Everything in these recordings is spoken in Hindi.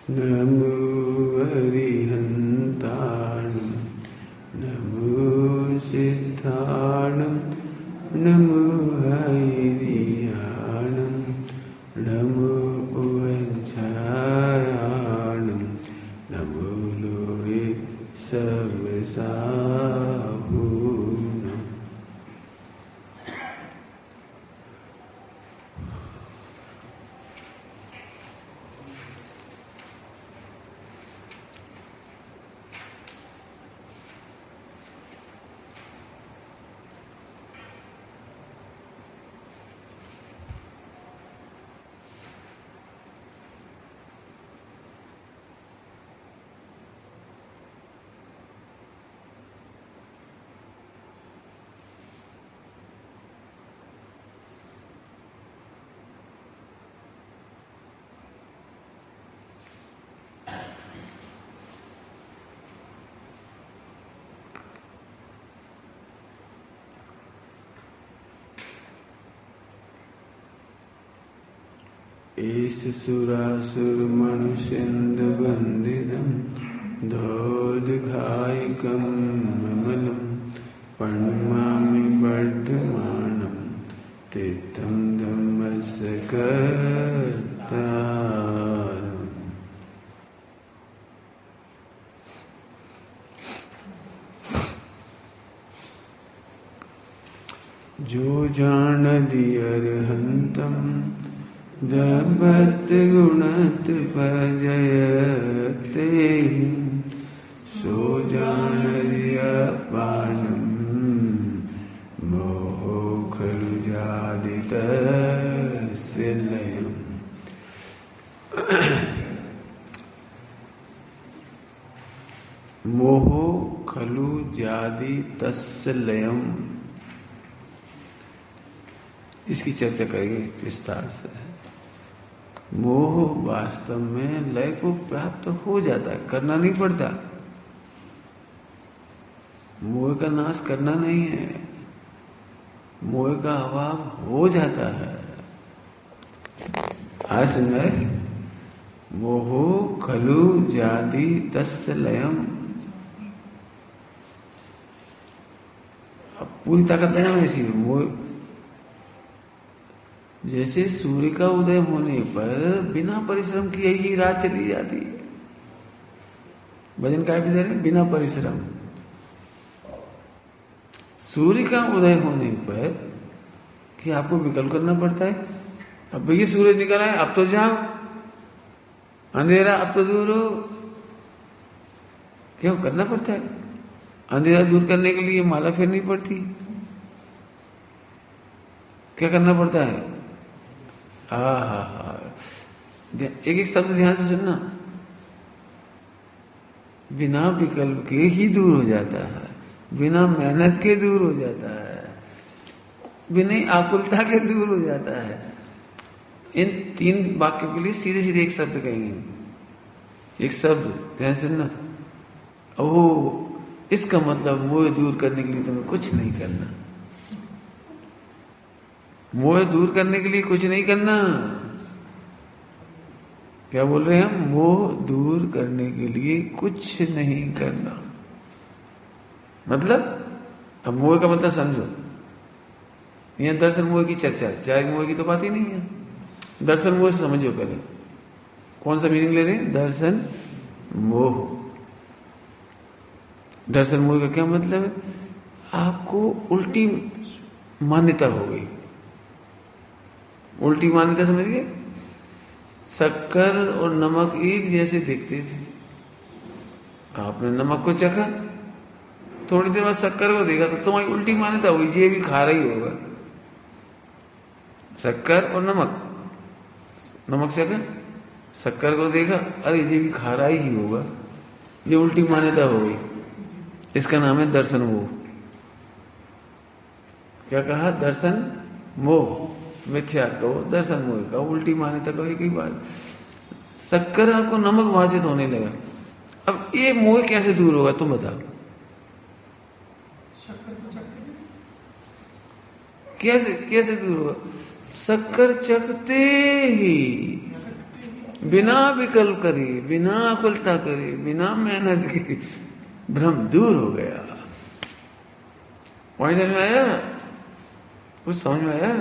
नमो अरिहन्ताणं नमो सिद्धाणं नमो हैरियाणं नमो उवञ्चायाणं नमो लोये सर्वसाहूनम्। एष सुरासुरमनुष्यन्दवन्दितं दोदघायकं ममलं प्रणमामि वर्धमानं तीर्थं धम्मस्य कर्तारम्। जो जानदि अरहन्तं दभत गुणत भजयते सो जानदि अपानं मोहो खलु जादितस्य लयम्। मोहो खलु जादितस्य लयम्। इसकी चर्चा करेंगे विस्तार से। मोह वास्तव में लय को प्राप्त हो जाता है, करना नहीं पड़ता। मोह का नाश करना नहीं है, मोह का अभाव हो जाता है। आज समझ, मोहो खलु जाति तस्य लयम। अब पूरी ताकत लगा इसी में। मोह जैसे सूर्य का उदय होने पर बिना परिश्रम किए ही रात चली जाती है। भजन काय पे दे रहे हैं? बिना परिश्रम। सूर्य का उदय होने पर कि आपको विकल्प करना पड़ता है। अब भैया सूरज निकल आए, अब तो जाओ, अंधेरा अब तो दूर हो। क्यों करना पड़ता है? अंधेरा दूर करने के लिए माला फेरनी पड़ती। क्या करना पड़ता है? एक एक शब्द ध्यान से सुनना। बिना विकल्प के ही दूर हो जाता है, बिना मेहनत के दूर हो जाता है, बिना आकुलता के दूर हो जाता है। इन तीन वाक्यों के लिए सीधे सीधे एक शब्द कहेंगे। एक शब्द ध्यान से सुनना। ओ, इसका मतलब मोह दूर करने के लिए तुम्हें कुछ नहीं करना। मोह दूर करने के लिए कुछ नहीं करना। क्या बोल रहे हैं हम? मोह दूर करने के लिए कुछ नहीं करना। मतलब अब मोह का मतलब समझो। यहां दर्शन मोह की चर्चा, चाहे मोह की तो बात ही नहीं है। दर्शन मोह समझो पहले। कौन सा मीनिंग ले रहे हैं? दर्शन मोह। दर्शन मोह का क्या मतलब है? आपको उल्टी मान्यता हो गई। उल्टी मान्यता समझ गए? शक्कर और नमक एक जैसे दिखते थे। आपने नमक को चखा, थोड़ी देर बाद शक्कर को देखा तो तुम्हारी उल्टी मान्यता हुई, ये भी खा रही होगा। शक्कर और नमक, नमक चखा, शक्कर को देखा, अरे ये भी खा रहा ही होगा, ये उल्टी मान्यता हो गई। इसका नाम है दर्शन मोह। क्या कहा? दर्शन मोह। मिथ्या कहो, दर्शन मोह कहो, उल्टी मान्यता कहो, एक ही बात। शक्कर आपको नमक भाषित होने लगा। अब ये मोह कैसे दूर होगा तुम बताओ? कैसे कैसे दूर होगा? शक्कर चखते ही बिना विकल्प करे, बिना आकुलता करे, बिना मेहनत के भ्रम दूर हो गया। पॉइंट समझ में आया? कुछ समझ में आया?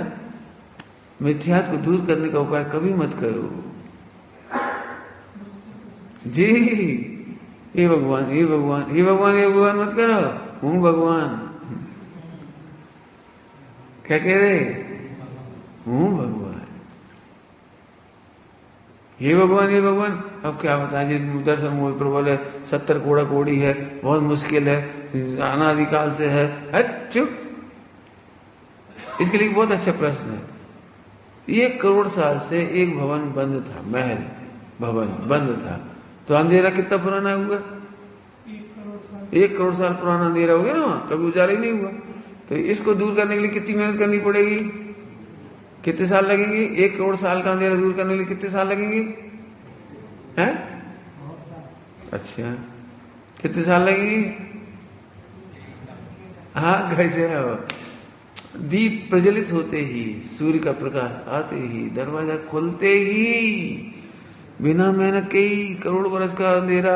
मिथ्यात्व को दूर करने का उपाय कभी मत करो जी। हे भगवान, हे भगवान, हे भगवान, हे भगवान मत करो। हूं भगवान, क्या कह रहे? हूं भगवान, हे भगवान, हे भगवान। अब क्या बताएं जी, दर्शन मूल पर बोले 70 कोड़ा कोड़ी है, बहुत मुश्किल है, अनादिकाल से है। चुप। इसके लिए बहुत अच्छा प्रश्न है। 1 करोड़ साल से एक भवन बंद था, महल भवन बंद था, तो अंधेरा कितना पुराना हुआ? 1 करोड़ साल पुराना अंधेरा हो गया ना, कभी उजाला ही नहीं हुआ। तो इसको दूर करने के लिए कितनी मेहनत करनी पड़ेगी? कितने साल लगेंगे? 1 करोड़ साल का अंधेरा दूर करने के लिए कितने साल लगेंगे? हैं? अच्छा, कितने साल लगेंगे? हाँ, कैसे हो? दीप प्रज्वलित होते ही, सूर्य का प्रकाश आते ही, दरवाजा खुलते ही, बिना मेहनत के ही करोड़ बरस का अंधेरा।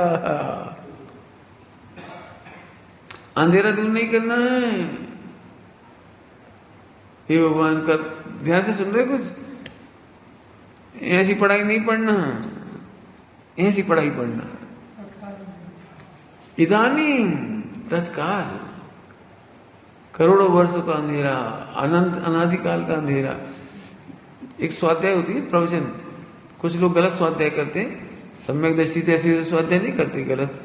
अंधेरा दूर नहीं करना है। हे भगवान कर, ध्यान से सुन रहे? कुछ ऐसी पढ़ाई नहीं पढ़ना, ऐसी पढ़ाई पढ़ना। इदानीं तत्काल, करोड़ों वर्षों का अंधेरा, अनंत अनादिकाल का अंधेरा। एक स्वाध्याय होती है, प्रवचन। कुछ लोग गलत स्वाध्याय करते हैं, सम्यक दृष्टि से ऐसे स्वाध्याय नहीं करते गलत,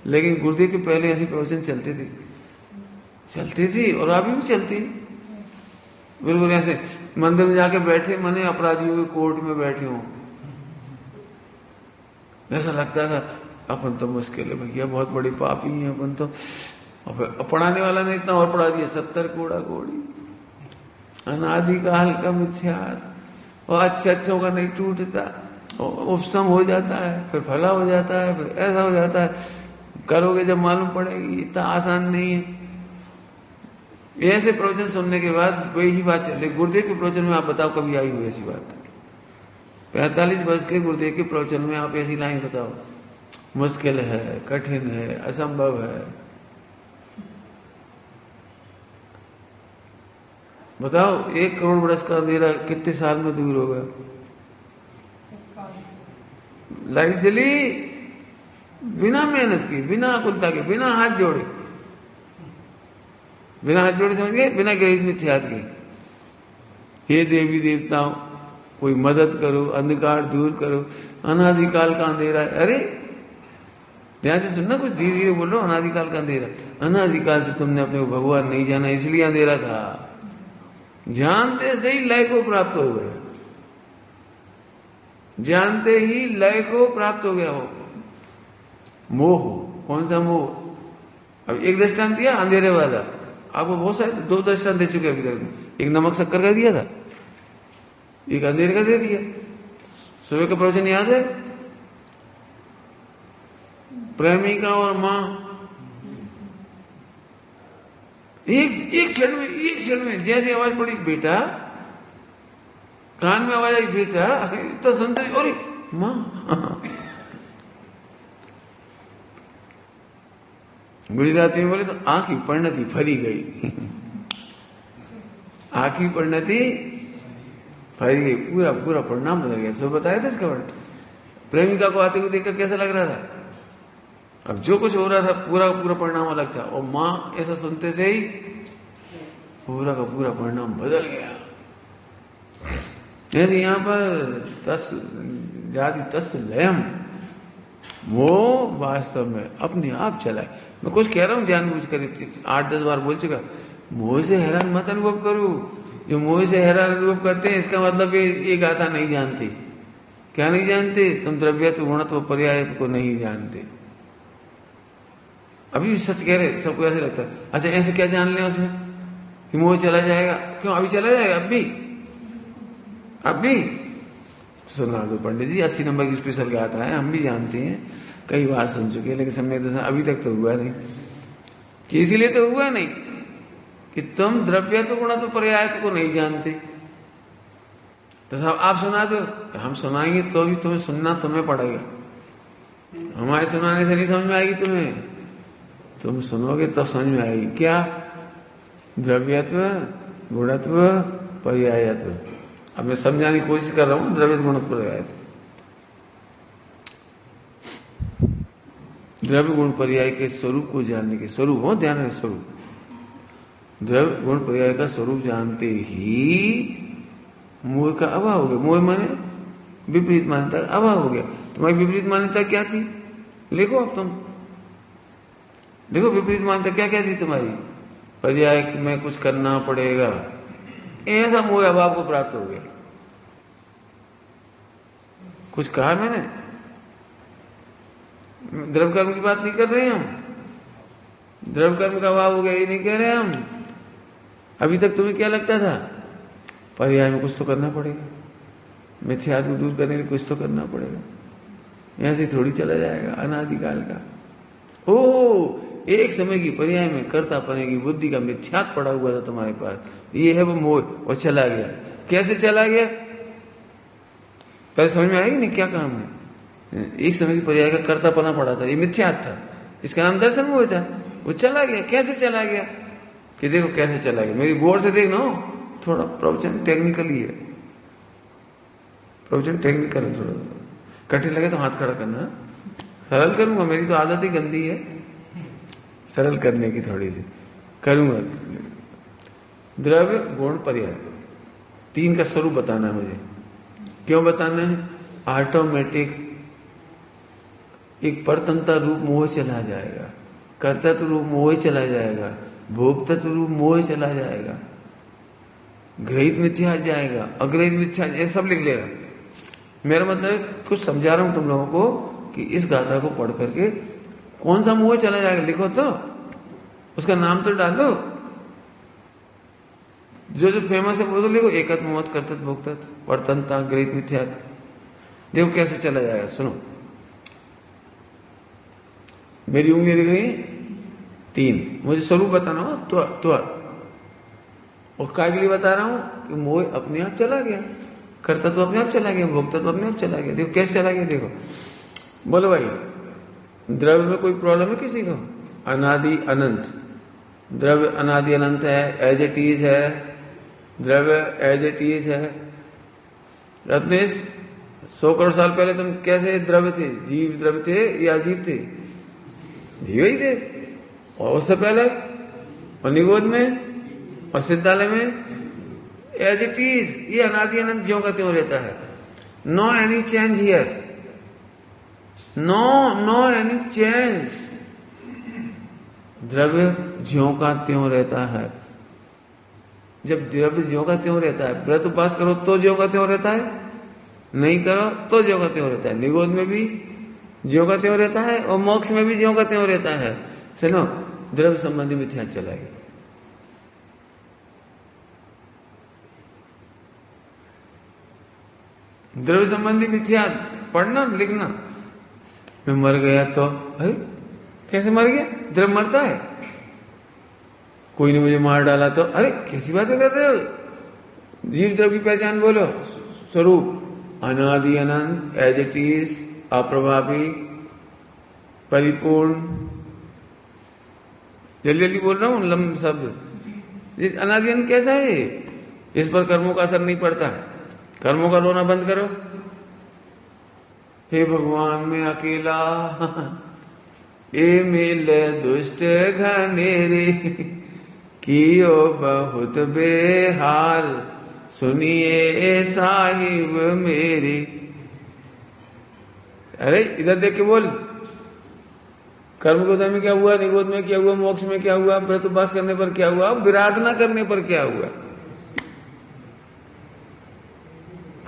लेकिन गुरुदेव के पहले ऐसे प्रवचन चलते थे और अभी भी चलते। बिल्कुल ऐसे मंदिर में जाके बैठे, मने अपराधियों के कोर्ट में बैठे हों, ऐसा लगता था अपन तो मुश्किल है भैया, बहुत बड़ी पापी है अपन तो। और पढ़ाने वाला ने इतना और पढ़ा दिया, 70 कोड़ा कोड़ी, अनादिकाल का मिथ्यात्व, और अच्छों का नहीं टूटता, उपशम हो जाता है, फिर फला हो जाता है, फिर ऐसा हो जाता है। करोगे जब मालूम पड़ेगी, इतना आसान नहीं है। ऐसे प्रवचन सुनने के बाद वही बात चले। गुरुदेव के प्रवचन में आप बताओ कभी आई हुई ऐसी बात? 45 वर्ष के गुरुदेव के प्रवचन में आप ऐसी लाइन बताओ, मुश्किल है, कठिन है, असंभव है, बताओ। 1 करोड़ बरस का अंधेरा कितने साल में दूर होगा? लाइट जली बिना मेहनत की, बिना आकुलता के, बिना हाथ जोड़े, बिना हाथ जोड़े, समझ गए? बिना गृहित मिथ्यात के। हे देवी देवताओं, कोई मदद करो, अंधकार दूर करो, अनादिकाल का अंधेरा है। अरे ध्यान से सुनना, कुछ धीरे धीरे बोल रहा हूं। अनादिकाल का अंधेरा, अनादिकाल से तुमने अपने को भगवान नहीं जाना, इसलिए अंधेरा था। जानते से ही लय को प्राप्त हो गए, जानते ही लय को प्राप्त हो गया हो। मोह, कौन सा मोह? अब एक दृष्टांत दिया अंधेरे वाला, आपको बहुत सारे 2 दृष्टांत दे चुके अभी तक। एक नमक शक्कर का दिया था, एक अंधेरे का दे दिया। सुबह का प्रवचन याद है? प्रेमिका और मां, एक क्षण में जैसे आवाज पड़ी, बेटा, कान में आवाज आई, बेटा, तो सुनते अरे मां। गुजराती में बोले तो आंखी परिणति फरी गई। आंखी परिणति फरी गई, पूरा पूरा परिणाम बदल गया। सब बताया था इसका वर्णन। प्रेमिका को आते हुए देखकर कैसा लग रहा था? अब जो कुछ हो रहा था पूरा पूरा परिणाम अलग था, और मां ऐसा सुनते से ही पूरा का पूरा परिणाम बदल गया। यदि यहां पर तस् जाति तस् लयम, वो वास्तव में अपने आप चला है। मैं कुछ कह रहा हूं जानबूझ कर, 8-10 बार बोल चुका, मोह से हैरान मत अनुभव करो। जो मोह से हैरान अनुभव करते हैं, इसका मतलब ये गाथा नहीं जानते। क्या नहीं जानते? तुम द्रव्यत्व, गुणत्व, पर्यायत्व को नहीं जानते। अभी भी सच कह रहे, सबको ऐसे लगता है। अच्छा, ऐसे क्या जान लें उसमें कि मोह चला जाएगा? क्यों अभी चला जाएगा? अब भी सुना दो पंडित जी, 80 नंबर की स्पेशल गाथा है, हम भी जानते हैं, कई बार सुन चुके हैं, लेकिन सम्यक दर्शन अभी तक तो हुआ नहीं। कि इसीलिए तो हुआ नहीं कि तुम द्रव्यत्व, गुणत्व, पर्यायत्व को नहीं जानते। तो साहब आप सुना दो, हम सुनाएंगे तो भी तुम्हें सुनना तुम्हें पड़ेगा, हमारे सुनाने से नहीं समझ में आएगी तुम्हें, तुम सुनोगे तब समझ में आएगी। क्या? द्रव्यत्व, गुणत्व, पर्यायत्व। अब मैं समझाने की कोशिश कर रहा हूं, द्रव्य गुण पर्यायत्व। द्रव्य गुण पर्याय के स्वरूप को जानने के, स्वरूप हो ध्यान है, स्वरूप, द्रव्य गुण पर्याय का स्वरूप जानते ही मोह का अभाव हो गया। मोह माने विपरीत मान्यता का अभाव हो गया। तुम्हारी विपरीत मान्यता क्या थी? लिखो अब तुम, देखो विपरीत मान्यता क्या क्या थी तुम्हारी? पर्याय में कुछ करना पड़ेगा, ऐसा मोह अभाव को प्राप्त हो गया। कुछ कहा मैंने? द्रव्य कर्म की बात नहीं कर रहे हम, द्रव्य कर्म का अभाव हो गया ये नहीं कह रहे हम। अभी तक तुम्हें क्या लगता था? पर्याय में कुछ तो करना पड़ेगा, मिथ्यात्व को दूर करने के लिए कुछ तो करना पड़ेगा, यहां से थोड़ी चला जाएगा अनादिकाल का। ओ एक समय की पर्याय में कर्ता पने की बुद्धि का मिथ्यात्व पड़ा हुआ था तुम्हारे पास, ये है वो मोह, और चला गया। कैसे चला गया? पहले समझ में आएगी नहीं क्या काम है। एक समय की पर्याय का कर्ता पना पड़ा था, ये मिथ्यात्व था, इसका नाम दर्शन मोह था, वो चला गया। कैसे चला गया? कि देखो कैसे चला गया, मेरी गौर से देखना, थोड़ा प्रवचन टेक्निकल ही है, प्रवचन टेक्निकल है, थोड़ा कठिन लगे तो हाथ खड़ा करना, सरल करूंगा, मेरी तो आदत ही गंदी है सरल करने की, थोड़ी सी करूंगा। द्रव्य गुण पर्याय तीन का स्वरूप बताना है मुझे। क्यों बताना है? ऑटोमेटिक एक परतंत्र रूप मोह चला जाएगा, कर्तृत्व रूप मोह चला जाएगा, भोक्तृत्व रूप मोह चला जाएगा, ग्रहित मिथ्या जाएगा, अग्रहित मिथ्या, ये सब लिख लेगा। मेरा मतलब कुछ समझा रहा हूं तुम लोगों को कि इस गाथा को पढ़ करके कौन सा मोह चला जाएगा, लिखो तो, उसका नाम तो डालो, जो जो फेमस है वो तो लिखो। एकत्व, मोह, कर्तृत्व, भोक्तृत्व, परतंत्र, ग्रहित मिथ्या। देखो कैसे चला जाएगा, सुनो। मेरी उंगली दिख रही तीन, मुझे स्वरूप बताना हो तो और काय के लिए बता रहा हूं कि मोह अपने आप चला गया, कर्तृत्व अपने आप चला गया, भोक्तत्व अपने आप चला गया। देखो कैसे चला गया, देखो। बोलो भाई, द्रव्य में कोई प्रॉब्लम है किसी को? अनादि अनंत, द्रव्य अनादि अनंत है, एज इट इज है, द्रव्य एज इट इज है। रत्नेश, 100 करोड़ साल पहले तुम कैसे द्रव्य थे? जीव द्रव्य थे या अजीब थे? जीव ही थे। और उससे पहले और निगोद में और सिद्धालय में एज इट इज, ये अनादि अनंत ज्यों का त्यों रहता है। No any change here, no any change. द्रव्य ज्यों का त्यों रहता है। जब द्रव्य ज्यों का त्यों रहता है, व्रत उपास करो तो ज्यों का त्यों रहता है, नहीं करो तो ज्यों का त्यों रहता है। निगोद में भी ज्यों का त्यों रहता है और मोक्ष में भी ज्यों का त्यों रहता है। सुनो, द्रव्य संबंधी मिथ्या चलाएगी। द्रव्य संबंधी मिथ्या पढ़ना लिखना। मैं मर गया तो, अरे कैसे मर गया? द्रव्य मरता है। कोई ने मुझे मार डाला तो, अरे कैसी बातें कर रहे हो? जीव द्रव्य की पहचान बोलो। स्वरूप अनादि अनंत, एज इट इज, अप्रभावी, परिपूर्ण। जल्दी जल्दी बोल रहा हूं लंब शब्द। अनादि अनंत कैसा है? इस पर कर्मों का असर नहीं पड़ता। कर्मों का रोना बंद करो। हे भगवान मैं अकेला, ए मिले दुष्ट घनेरे, कियो बहुत बेहाल, सुनिए साहिब मेरे। अरे इधर देख के बोल। कर्मगोदा में क्या हुआ, निगोद में क्या हुआ, मोक्ष में क्या हुआ, व्रत उपास करने पर क्या हुआ, विराधना करने पर क्या हुआ?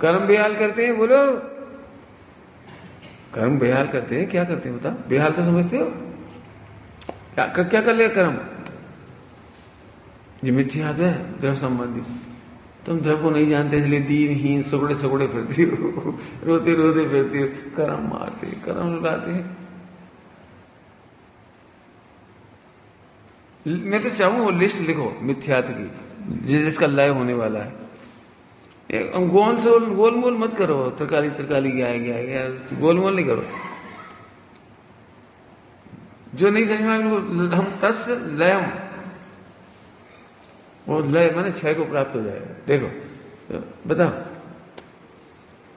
कर्म बेहाल करते हैं, बोलो। कर्म बेहाल करते हैं, क्या करते हैं बता? बेहाल तो समझते हो? क्या कर लिया कर्म? ये मिथ्यात्व है द्रव्य संबंधी। तुम द्रव्य को नहीं जानते इसलिए दीनहीन सुगड़े सुगड़े फिरती हो, रोते रोते फिरती हो, कर्म मारते, कर्म लुटाते हैं। मैं तो चाहूं वो लिस्ट लिखो मिथ्यात्व की, जिसका लय होने वाला है। गोल मोल मत करो, तरकाली तरकाली गया, गोल मोल नहीं करो। जो नहीं समझ में हम तस् लयम, वो लय माने क्षय को प्राप्त हो जाएगा। देखो बताओ,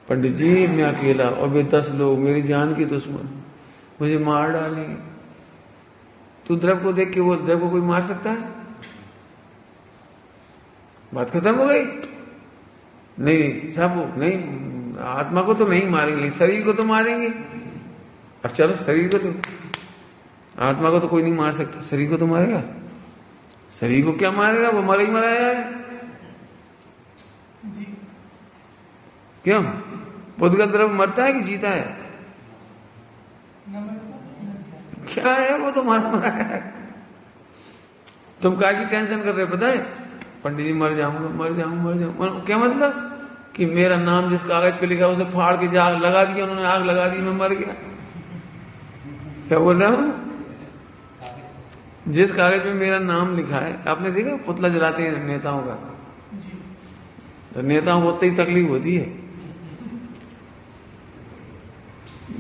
पंडित जी मैं अकेला और वे 10 लोग मेरी जान की दुश्मन, मुझे मार डालेंगे। तू द्रव को देख के बोल, द्रव को कोई मार सकता है? बात खत्म हो गई। नहीं सब नहीं, आत्मा को तो नहीं मारेंगे, शरीर को तो मारेंगे। अब चलो शरीर को तो, आत्मा को तो कोई नहीं मार सकता, शरीर को तो मारेगा। शरीर को क्या मारेगा? वो मरा ही मराया है। क्यों? पुद्गल द्रव्य मरता है कि जीता है? क्या है वो तो मरा है। तुम काय की टेंशन कर रहे हो? पता है पंडित जी मर जाऊंगा, मर जाऊंगा। क्या मतलब? कि मेरा नाम जिस कागज पे लिखा उसे फाड़ के आग लगा दिया, उन्होंने आग लगा दी, मैं मर गया। क्या बोल रहा हूं? जिस कागज पे मेरा नाम लिखा है, आपने देखा पुतला जलाते हैं नेताओं का, तो नेताओं को उतनी ही तकलीफ होती है।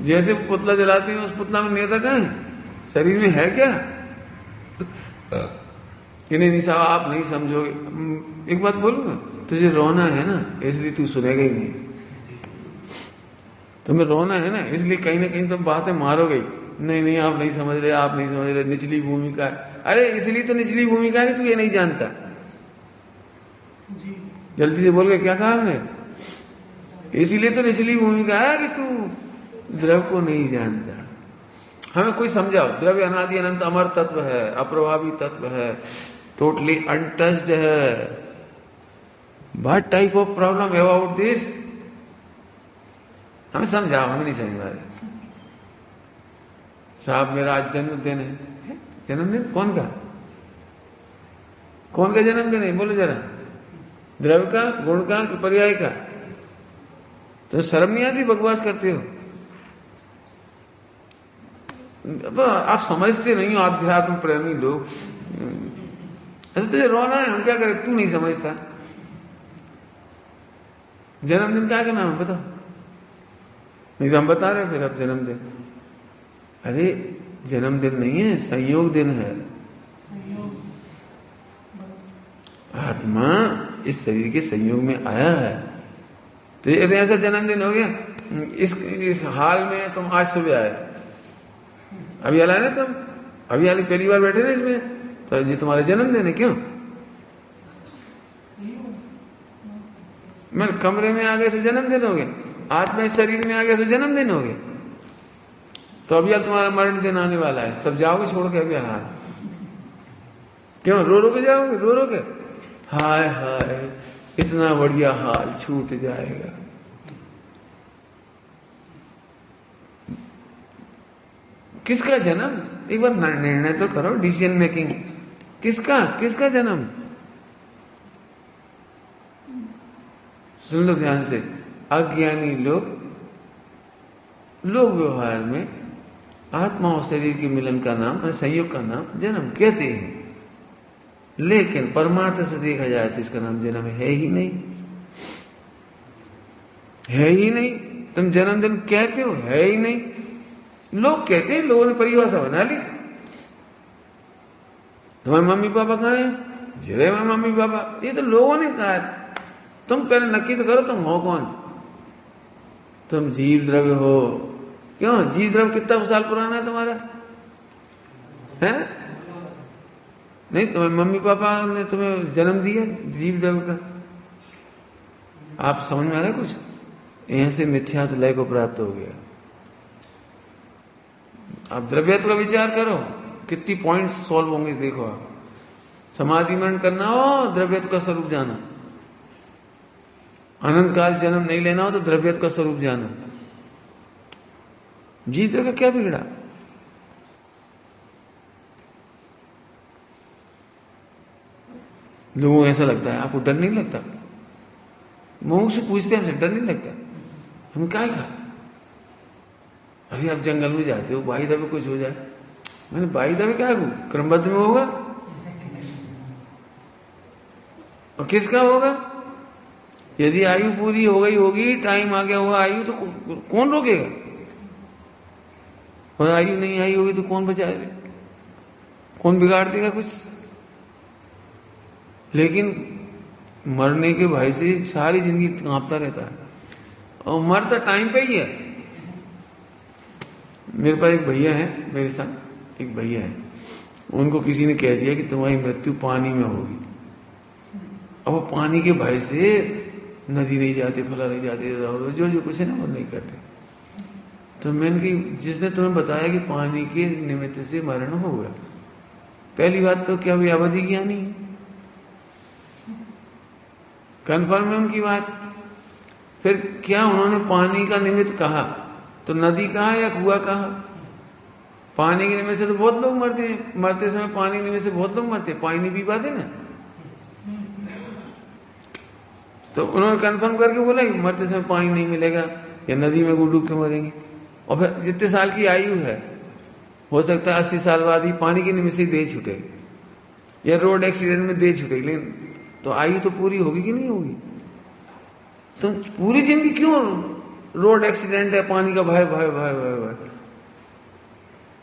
जैसे पुतला जलाते हैं, उस पुतला में नेता कहाँ है? शरीर में है क्या? कि नहीं साहब आप नहीं समझोगे। एक बात बोलूं ना, तुझे रोना है ना इसलिए तू सुनेगा ही नहीं। तुम्हें रोना है ना इसलिए कहीं ना कहीं तुम बातें मारोगे। नहीं आप नहीं समझ रहे, आप नहीं समझ रहे, निचली भूमिका है। अरे इसलिए तो निचली भूमिका है कि तू ये नहीं जानता। जल्दी से बोल के क्या कहा हमने? इसीलिए तो निचली भूमिका है कि तू द्रव्य को नहीं जानता। हमें कोई समझाओ, द्रव्य अनादि अनंत अमर तत्व है, अप्रभावी तत्व है, टोटली अनटच्ड है। What type of problem about this? हमें समझाओ, हमें नहीं समझ आ रहे। साहब मेरा आज जन्मदिन है। जन्मदिन कौन का? कौन का जन्मदिन है? बोलो जरा। द्रव्य का, गुण का, पर्याय का? तो शर्म नहीं आती? बकवास करते हो। तो आप समझते नहीं हो, आध्यात्म प्रेमी लोग। ऐसे तुझे रोना है, हम क्या करें? तू नहीं समझता। जन्मदिन क्या का नाम है बताओ? नहीं तो हम बता रहे फिर अब जन्मदिन। अरे जन्मदिन नहीं है, संयोग दिन है। आत्मा इस शरीर के संयोग में आया है। तो यदि ऐसा जन्मदिन हो गया, इस हाल में तुम आज सुबह आए, अभी आए ना तुम, अभी हाल पहली बार बैठे ना इसमें, तो ये तुम्हारा जन्मदिन है। क्यों? मैं कमरे में आ गए तो जन्मदिन हो गया, आत्मा इस शरीर में आ गया तो जन्मदिन हो गया। तो अभी यार तुम्हारा मरण दिन आने वाला है, सब जाओगे छोड़ के अभी हाल। क्यों रो के जाओगे? रो के हाय हाय इतना बढ़िया हाल छूट जाएगा। किसका जन्म? एक बार निर्णय तो करो, डिसीजन मेकिंग। किसका जन्म? सुन लो ध्यान से। अज्ञानी लोग व्यवहार में आत्मा और शरीर के मिलन का नाम, संयोग का नाम जन्म कहते हैं, लेकिन परमार्थ से देखा जाए तो इसका नाम जन्म है ही नहीं। है ही नहीं। तुम जन्मदिन कहते हो, है ही नहीं। लोग कहते हैं, लोगों ने परिभाषा बना ली। तुम्हारे मम्मी पापा कहाँ हैं? जिले में मम्मी पापा, ये तो लोगों ने कहा। तुम पहले नक्की तो करो, तुम हो कौन? तुम जीव द्रव्य हो। क्यों? जीव द्रव्य कितना साल पुराना है तुम्हारा? है नहीं? तुम्हारे मम्मी पापा ने तुम्हें जन्म दिया जीव द्रव्य का। आप समझ में आ रहा है कुछ? यहां से मिथ्यात्व लय को प्राप्त हो गया। आप द्रव्यत्व का विचार करो, कितनी पॉइंट्स सॉल्व होंगे देखो। आप समाधि मंड करना हो, द्रव्यत्व का स्वरूप जानो। अनंत काल जन्म नहीं लेना हो तो द्रव्यत्व का स्वरूप जानो। जीव द्रव्य क्या बिगड़ा? लोगों को ऐसा लगता है। आपको डर नहीं लगता? मुंह से पूछते हैं, हमसे डर नहीं लगता? हम क्या कहा? अरे आप जंगल में जाते हो, बाई दबे कुछ हो जाए। मैंने बाई दबे क्या क्रमबद्ध में होगा? और किसका होगा? यदि आयु पूरी हो गई होगी, टाइम आ गया होगा आयु, तो कौन रोकेगा? और आयु नहीं आई होगी तो कौन बचाएगा? कौन बिगाड़ देगा कुछ? लेकिन मरने के भय से सारी जिंदगी कांपता रहता है, और मरता टाइम पे ही है। मेरे पास एक भैया है, मेरे साथ एक भैया है, उनको किसी ने कह दिया कि तुम्हारी मृत्यु पानी में होगी। अब वो पानी के भय से नदी नहीं जाते, फला नहीं जाते, जो जो कुछ है ना वो नहीं करते। तो मैंने कि जिसने तुम्हें बताया कि पानी के निमित्त से मरण होगा, पहली बात तो क्या वे अवधि ज्ञानी है? कन्फर्म है उनकी बात। फिर क्या उन्होंने पानी का निमित्त कहा तो नदी कहा या कुआं कहा? पानी के निमित्त से तो बहुत लोग मरते हैं, मरते समय पानी के निमित्त से बहुत लोग मरते हैं, पानी नहीं पी पाते ना। तो उन्होंने कंफर्म करके बोला कि मरते समय पानी नहीं मिलेगा या नदी में डूब के मरेंगे। और फिर जितने साल की आयु है, हो सकता है 80 साल बाद ही पानी के निमित्त से देह छूटेगी या रोड एक्सीडेंट में देह छूटेगी, लेकिन तो आयु तो पूरी होगी कि नहीं होगी? तो पूरी जिंदगी क्यों रोड एक्सीडेंट है, पानी का भय भय भय भय भय,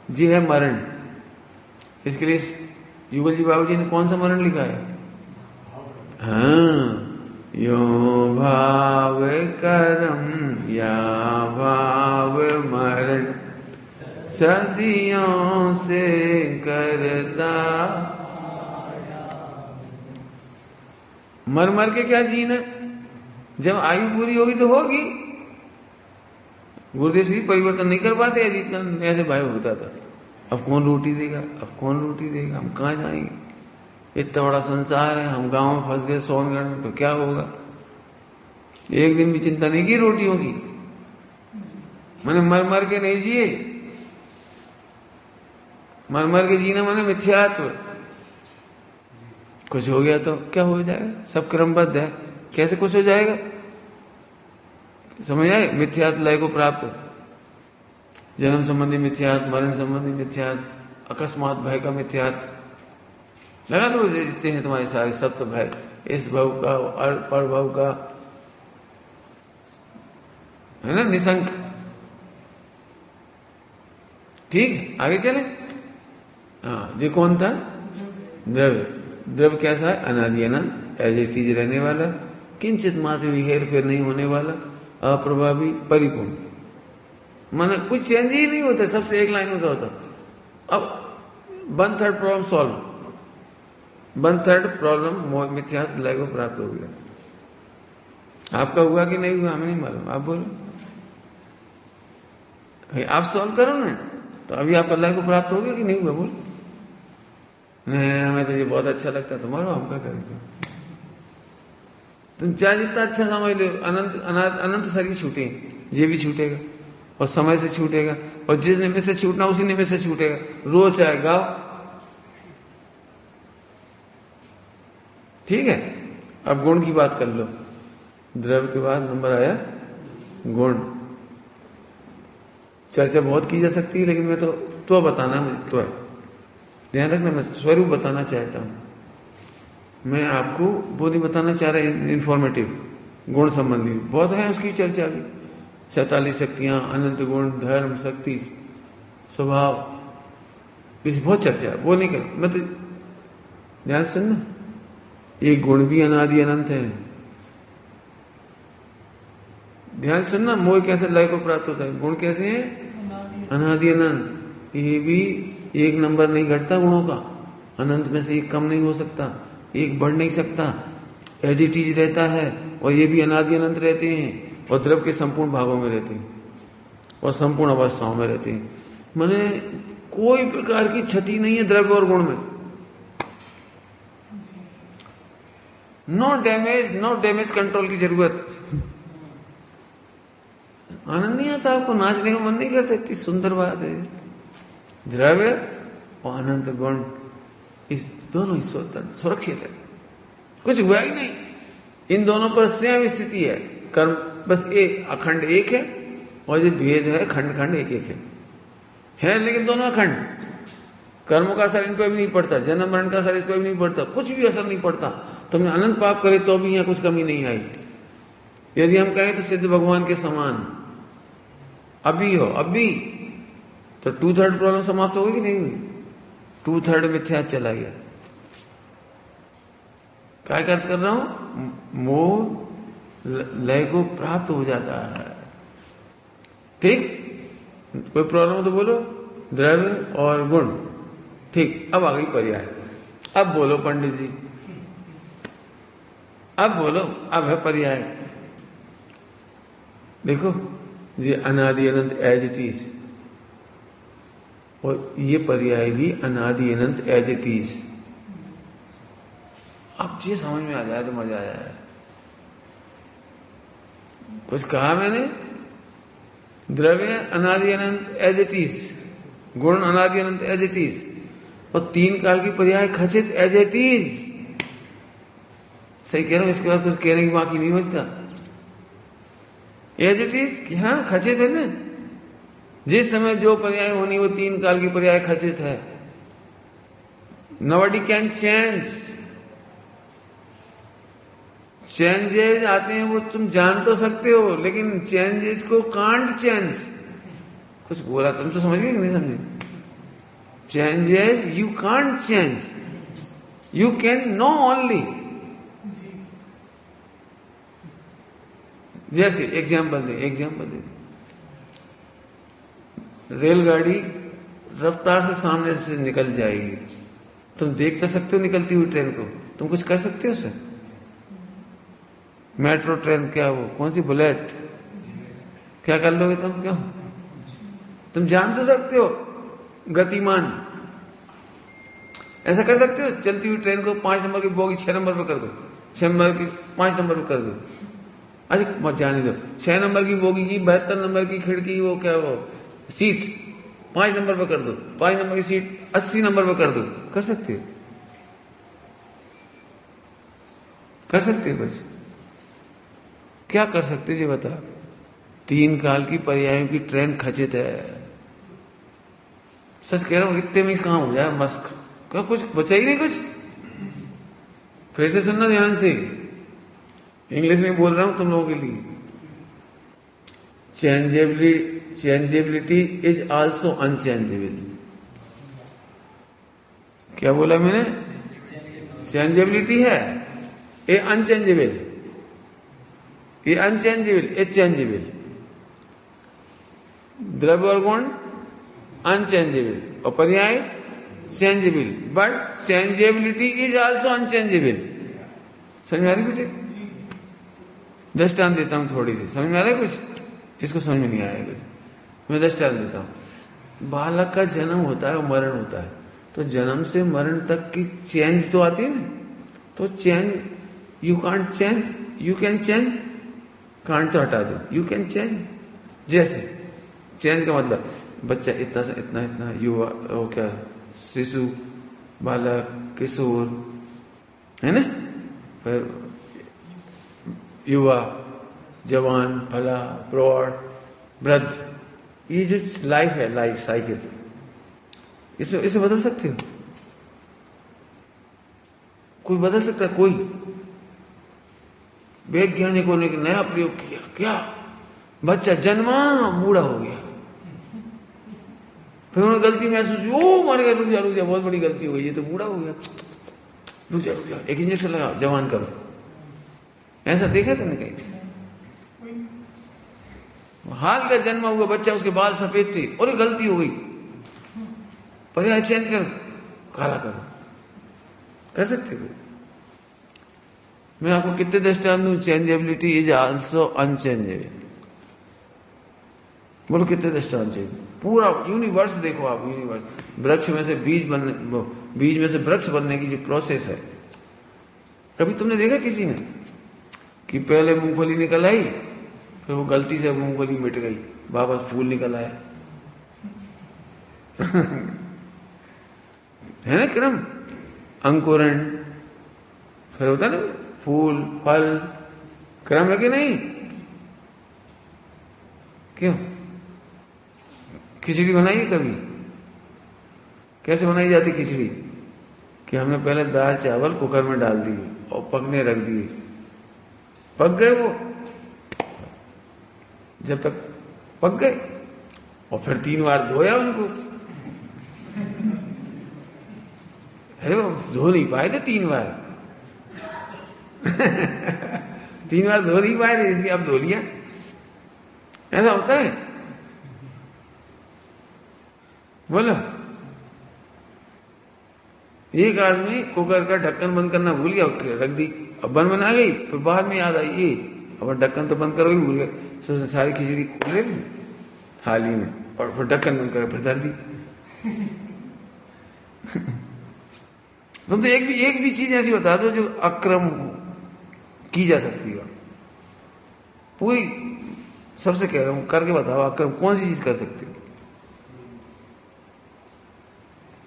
जी है मरण। इसके लिए युगल जी बाबू जी ने कौन सा मरण लिखा है? हाँ, यो भाव करम या भाव मरण, सदियों से करता। मर मर के क्या जीना? जब आयु पूरी होगी तो होगी। गुरुदेव जी परिवर्तन नहीं कर पाते हैं, जितना ऐसे भाई होता था। अब कौन रोटी देगा? अब कौन रोटी देगा? हम कहाँ जाएंगे? इतना बड़ा संसार है, हम गांव में फंस गए सोनगढ़ में, तो क्या होगा? एक दिन भी चिंता नहीं की रोटियों की। मैंने मर मर के नहीं जिए, मर मर के जीना मैंने मिथ्यात्व। कुछ हो गया तो क्या हो जाएगा? सब क्रमबद्ध है, कैसे कुछ हो जाएगा? समझ आए? मिथ्यात्व लय को प्राप्त, जन्म संबंधी मिथ्यात्व, मरण संबंधी मिथ्यात्व, अकस्मात भय का मिथ्यात्व। लगा लो जितने हैं तुम्हारे सारे, सब तो भय, इस भव का और पर भव का है ना, निशंक। ठीक, आगे चले। हाँ, ये कौन था? द्रव्य। द्रव्य कैसा है? अनादि अनंत, एज इट इज रहने वाला, किंचित मात्र भी हेर फेर नहीं होने वाला, अप्रभावी, परिपूर्ण। माने कुछ चेंज ही नहीं होता, सबसे एक लाइन में क्या होता। अब 1/3 प्रॉब्लम सॉल्व, 1/3 प्रॉब्लम मिथ्यात्व लय को प्राप्त हो गया। आपका हुआ कि नहीं हुआ हमें नहीं मालूम, आप बोलो। आप सॉल्व करो ना, तो अभी आपका लय को प्राप्त हो गया कि नहीं हुआ? बोलो। नहीं, हमें तो ये बहुत अच्छा लगता है, तुम्हारा हम क्या करेंगे? तुम चाहे जितना अच्छा समझ लो, अनंत शरीर छूटे, ये भी छूटेगा और समय से छूटेगा, और जिस निमित्त से छूटना उसी निमित्त से छूटेगा। रोज चाहे गाओ, ठीक है। अब गुण की बात कर लो। द्रव्य के बाद नंबर आया गुण। चर्चा बहुत की जा सकती है, लेकिन मैं तो बताना मुझे तो है, ध्यान रखना, मैं स्वरूप बताना चाहता हूं। मैं आपको वो नहीं बताना चाह रहा इंफॉर्मेटिव, गुण संबंधी बहुत है उसकी चर्चा भी। 47 शक्तियां, अनंत गुण, धर्म, शक्ति, स्वभाव, इस बहुत चर्चा है, वो नहीं कर। मैं तो ध्यान से सुनना, ये गुण भी अनादि अनंत है। ध्यान से सुनना, मोह कैसे लय को प्राप्त होता है, गुण कैसे है? अनादि अनंत। ये भी एक नंबर नहीं घटता गुणों का, अनंत में से एक कम नहीं हो सकता, एक बढ़ नहीं सकता, एज इट इज रहता है। और ये भी अनादि अनंत रहते हैं, और द्रव्य के संपूर्ण भागों में रहते हैं, और संपूर्ण अवस्थाओं में रहते हैं। माने कोई प्रकार की क्षति नहीं है द्रव्य और गुण में। नो डैमेज कंट्रोल की जरूरत। आनंद नहीं आता आपको? नाचने का मन नहीं करता? इतनी सुंदर बात है। द्रव्य और अनंत गुण, इस दोनों ही सुरक्षित है, कुछ हुआ ही नहीं। इन दोनों पर स्वयं स्थिति है। कर्म बस एक अखंड एक है, और जो भेद है खंड खंड एक एक है, लेकिन दोनों अखंड। कर्मों का असर इन पर भी नहीं पड़ता, जन्म मरण का असर इस पर भी नहीं पड़ता, कुछ भी असर नहीं पड़ता। तुमने अनंत पाप करे तो भी यहाँ कुछ कमी नहीं आई, यदि हम कहें तो सिद्ध भगवान के समान अभी हो, अभी तो 2/3 प्रॉब्लम समाप्त हो गई कि नहीं हुई? 2/3 मिथ्या चला गया। क्या अर्थ कर रहा हूं? मोह लय को प्राप्त हो जाता है। ठीक, कोई प्रॉब्लम हो तो बोलो। द्रव्य और गुण, ठीक। अब आ गई पर्याय। अब बोलो पंडित जी, अब बोलो, अब है पर्याय। देखो, ये अनादि अनंत एज इट इज, और ये पर्याय भी अनादि अनंत एज इट इज। अब ये समझ में आ जाए तो मजा आया है। कुछ कहा मैंने? द्रव्य अनादि अनंत एज इट इज, गुण अनादि अनंत एज इट इज, और 3 काल की पर्याय खचित एज इट इज। सही कह रहा हूं? इसके बाद कुछ कहने की बाकी नहीं बचता। एज इट इज, हाँ खचित है ना। जिस समय जो पर्याय होनी वो 3 काल की पर्याय खचित है। Nobody can change. चेंजेस आते हैं वो तुम जान तो सकते हो, लेकिन चेंजेस को कांट चेंज। कुछ बोला तुम तो समझ गए कि नहीं समझे? Changes you can't change, you can know only. जैसे एग्जाम्पल दे, रेलगाड़ी रफ्तार से सामने से निकल जाएगी, तुम देख तो सकते हो निकलती हुई ट्रेन को, तुम कुछ कर सकते हो उससे? मेट्रो ट्रेन, क्या वो कौन सी, बुलेट, क्या कर लोगे तुम? क्यों? तुम जान तो सकते हो गतिमान। ऐसा कर सकते हो? चलती हुई ट्रेन को 5 नंबर की बोगी 6 नंबर पर कर दो, 6 नंबर की 5 नंबर पर कर दो। अच्छा मत जाने दो, 6 नंबर की बोगी की 72 नंबर की खिड़की, वो क्या वो सीट 5 नंबर पर कर दो, 5 नंबर की सीट 80 नंबर पर कर दो। कर सकते हो? कर सकते हो? बस क्या कर सकते जी बता? 3 काल की पर्यायों की ट्रेन खचित है। सच कह रहा हूं, इतने में काम हो जाए मस्क का, कुछ बचा ही नहीं कुछ। फिर से सुनना ध्यान से, इंग्लिश में बोल रहा हूं तुम लोगों के लिए। Changeability is also unchangeable. क्या बोला मैंने? चेंजेबिलिटी है, ये अनचेंजेबल, ये अनचेंजेबल, ये चेंजेबल। द्रव्य और गुण अनचेंजेबल, और पर्याय changeable, but changeability is also unchangeable. समझ में आ रही कुछ? दृष्टांत देता हूं थोड़ी सी, समझ में आ रहा है कुछ? इसको समझ में नहीं आया कुछ, मैं दृष्टांत देता हूं। बालक का जन्म होता है और मरण होता है, तो जन्म से मरण तक की चेंज तो आती है ना। तो change, you can't change, you can change. Can't तो हटा दो, यू कैन चेंज। जैसे चेंज का मतलब बच्चा इतना से इतना इतना, युवा, वो क्या, शिशु, बालक, किशोर, है ना, फिर युवा, जवान, भला, प्रौढ़, वृद्ध। ये जो लाइफ है, लाइफ साइकिल, इसमें इसे बदल सकते हो? कोई बदल सकता है? कोई? वैज्ञानिकों ने नया प्रयोग किया, क्या? बच्चा जन्मा बूढ़ा हो गया, फिर उन्होंने गलती महसूस की, ओ मर गया, रुक जा बहुत बड़ी गलती हो गई, ये तो बूढ़ा हो गया, रुक जा एक इंजेक्शन लगाओ, जवान करो। ऐसा देखा तुमने कहीं? हाल का जन्मा हुआ बच्चा, उसके बाल सफेद थे, और गलती हो गई, पर्याय चेंज करो, काला करो। कर सकते हो? मैं आपको कितने दृष्टांत दूं? Changeability is also unchangeable. बोलो कितने दृष्टांत चाहिए? पूरा यूनिवर्स देखो आप, यूनिवर्स। वृक्ष में से बीज में से वृक्ष बनने की जो प्रोसेस है, कभी तुमने देखा किसी ने कि पहले मूंगफली निकल आई, फिर वो गलती से मूंगफली मिट गई, वापस फूल निकल आया? है ना क्रम? अंकुरण, फिर होता ना फूल, फल, क्रम है कि नहीं? क्यों? खिचड़ी बनाई कभी? कैसे बनाई जाती खिचड़ी? कि हमने पहले दाल चावल कुकर में डाल दिए और पकने रख दिए, पक गए वो, जब तक पक गए, और फिर 3 बार धोया उनको। अरे वो धो नहीं पाए थे 3 बार 3 बार धो नहीं पाए थे, इसलिए अब धो लिया। ऐसा होता है? बोलो। एक आदमी कुकर का ढक्कन बंद करना भूल गया, रख दी, अब बना गई, फिर बाद में याद आई ये अब ढक्कन तो बंद करोगे, भूल गए, तो सारी खिचड़ी ले ली थाली में, और फिर ढक्कन बंद कर फिर धर दी। तुम तो एक भी चीज ऐसी बता दो जो अक्रम की जा सकती हो, पूरी सबसे कह रहा हूं करके बताओ, अक्रम कौन सी चीज कर सकते हो?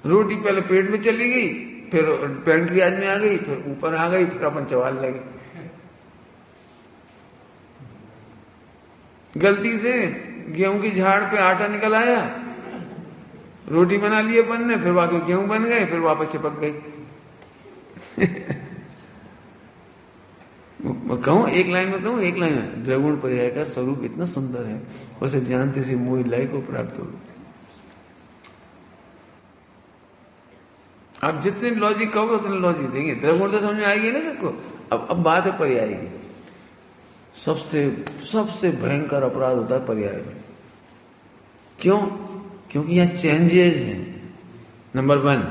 रोटी पहले पेट में चली गई, फिर पैंक्रियाज में आ गई, फिर ऊपर आ गई, फिर अपन चबाने लगे। गलती से गेहूं की झाड़ पे आटा निकल आया, रोटी बना ली अपन ने, फिर बाकी गेहूं बन गए, फिर वापस चिपक गई। कहूं एक लाइन में, कहूं एक लाइन में, द्रगुण पर्याय का स्वरूप इतना सुंदर है, उसे जानते से मोह लय को प्राप्त हो। आप जितने लॉजिक कहोगे उतने लॉजिक देंगे, द्रगुण तो समझ में आएगी ना सबको। अब बात है पर्याय की। सबसे भयंकर अपराध होता है पर्याय में। क्यों? क्योंकि यहां चेंजेस हैं, नंबर 1,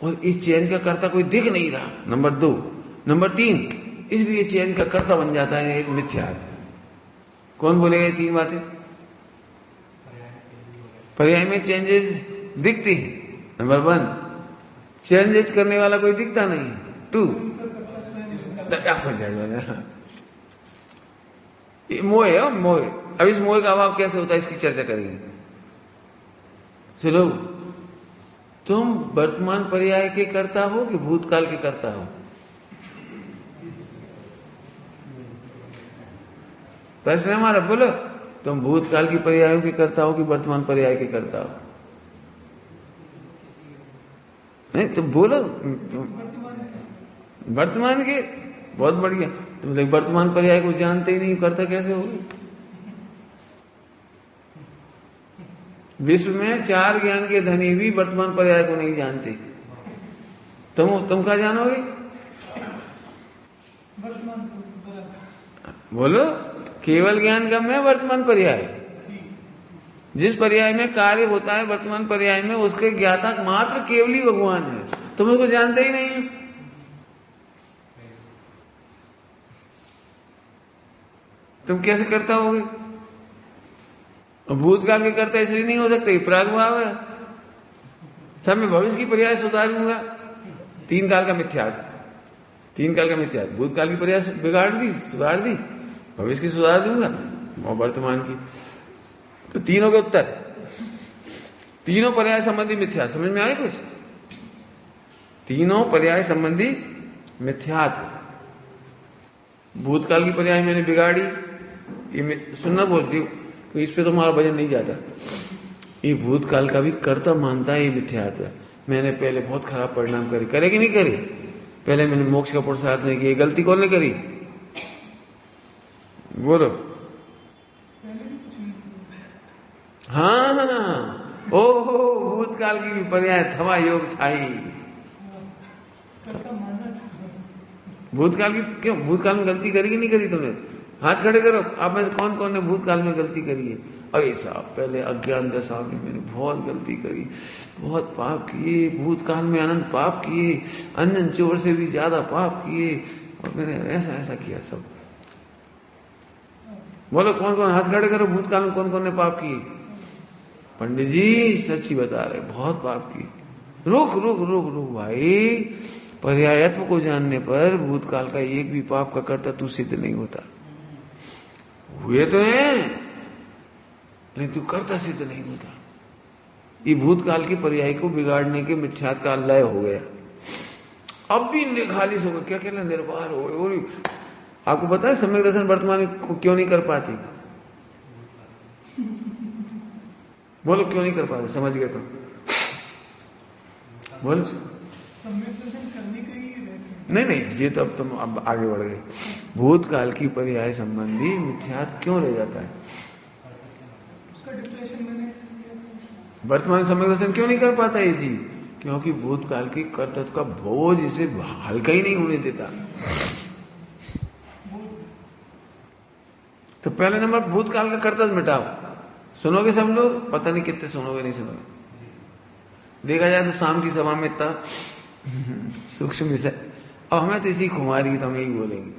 और इस चेंज का कर्ता कोई दिख नहीं रहा, नंबर 2, नंबर 3, इसलिए चेंज का कर्ता बन जाता है एक मिथ्यार्थ। कौन बोलेगा ये 3 बातें? पर्याय में चेंजेस दिखते हैं, नंबर 1, चेंजेस करने वाला कोई दिखता नहीं, 2, मोह है, मोह। अब इस मोह का अभाव कैसे होता है इसकी चर्चा करेंगे। चलो, तुम वर्तमान पर्याय के कर्ता हो कि भूतकाल के कर्ता हो? प्रश्न है हमारा, बोलो। तुम भूतकाल की पर्यायों के कर्ता हो कि वर्तमान पर्याय के कर्ता हो? नहीं तो बोलो। वर्तमान के, बहुत बढ़िया। तुम देख वर्तमान पर्याय को जानते ही नहीं, करता कैसे हो? विश्व में 4 ज्ञान के धनी भी वर्तमान पर्याय को नहीं जानते। तुम क्या जानोगे? बोलो। केवल ज्ञान गम्य है वर्तमान पर्याय। जिस पर्याय में कार्य होता है वर्तमान पर्याय में, उसके ज्ञाता मात्र केवली भगवान है, तुम उसको जानते ही नहीं। तुम कैसे करता होगे? भूतकाल के करता इसलिए नहीं हो सकते, प्रागभाव है। सब में भविष्य की पर्याय सुधारूंगा, 3 काल का मिथ्यात्व, 3 काल का मिथ्यात्व, भूतकाल की पर्याय बिगाड़ दी, सुधार दी, भविष्य की सुधार दूंगा, और वर्तमान की। तो तीनों के उत्तर, तीनों पर्याय संबंधी मिथ्या। समझ में आए कुछ? तीनों पर्याय संबंधी मिथ्यात्व। भूतकाल की पर्याय मैंने बिगाड़ी, ये सुनना बोलती हूँ, तो इस पे तो हमारा वजन नहीं जाता। ये भूतकाल का भी कर्ता मानता है, ये मिथ्यात्व है। मैंने पहले बहुत खराब परिणाम करे कि नहीं करे? पहले मैंने मोक्ष का पुरुषार्थ नहीं किया, गलती कौन ने करी? बोलो। हाँ, ओहो, भूतकाल की भी पर्याय थवा योग था ही। भूतकाल की क्यों? भूतकाल में गलती करी कि नहीं करी तुमने? हाथ खड़े करो, आप में से कौन कौन ने भूतकाल में गलती करी है? अरे साहब, पहले अज्ञान दशा में मैंने बहुत गलती करी, बहुत पाप किए, भूतकाल में अनंत पाप किए, अंजन चोर से भी ज्यादा पाप किए, और मैंने ऐसा ऐसा किया सब। बोलो कौन कौन, हाथ खड़े करो, भूतकाल में कौन कौन ने पाप किए? पंडित जी सच्ची बता रहे, बहुत पाप किए। रुक रुक रुक रुक भाई, पर्यायत्व को जानने पर भूतकाल का एक भी पाप का कर्ता तू सिद्ध नहीं होता। हुए तो हैं, लेकिन तू कर्ता सिद्ध नहीं होता। ये भूतकाल की पर्याय को बिगाड़ने के मिथ्यात्व का लय हो गया। अब भी खालिश हो गया, क्या कहना, निर्भर हो गए। आपको पता है सम्यक दर्शन वर्तमान को क्यों नहीं कर पाती? बोलो क्यों नहीं कर पाते? समझ गए तो बोलो। सम्यक दर्शन करने का ही नहीं नहीं, ये तो अब तुम अब आगे बढ़ गए। भूतकाल की पर्याय संबंधी मिथ्यात्व क्यों रह जाता है? उसका डिप्रेशन मैंने वर्तमान समय दर्शन क्यों नहीं कर पाता ये जीव? क्योंकि भूतकाल की कर्तव्य का बोझ इसे हल्का ही नहीं होने देता। तो पहले नंबर भूतकाल का कर्तव्य मिटाओ। सुनोगे सब लोग? पता नहीं कितने सुनोगे, नहीं सुनोगे। देखा जाए तो शाम की सभा में इतना सूक्ष्म विषय, और हमें तो इसी खुमारी तो हम यही बोलेंगे,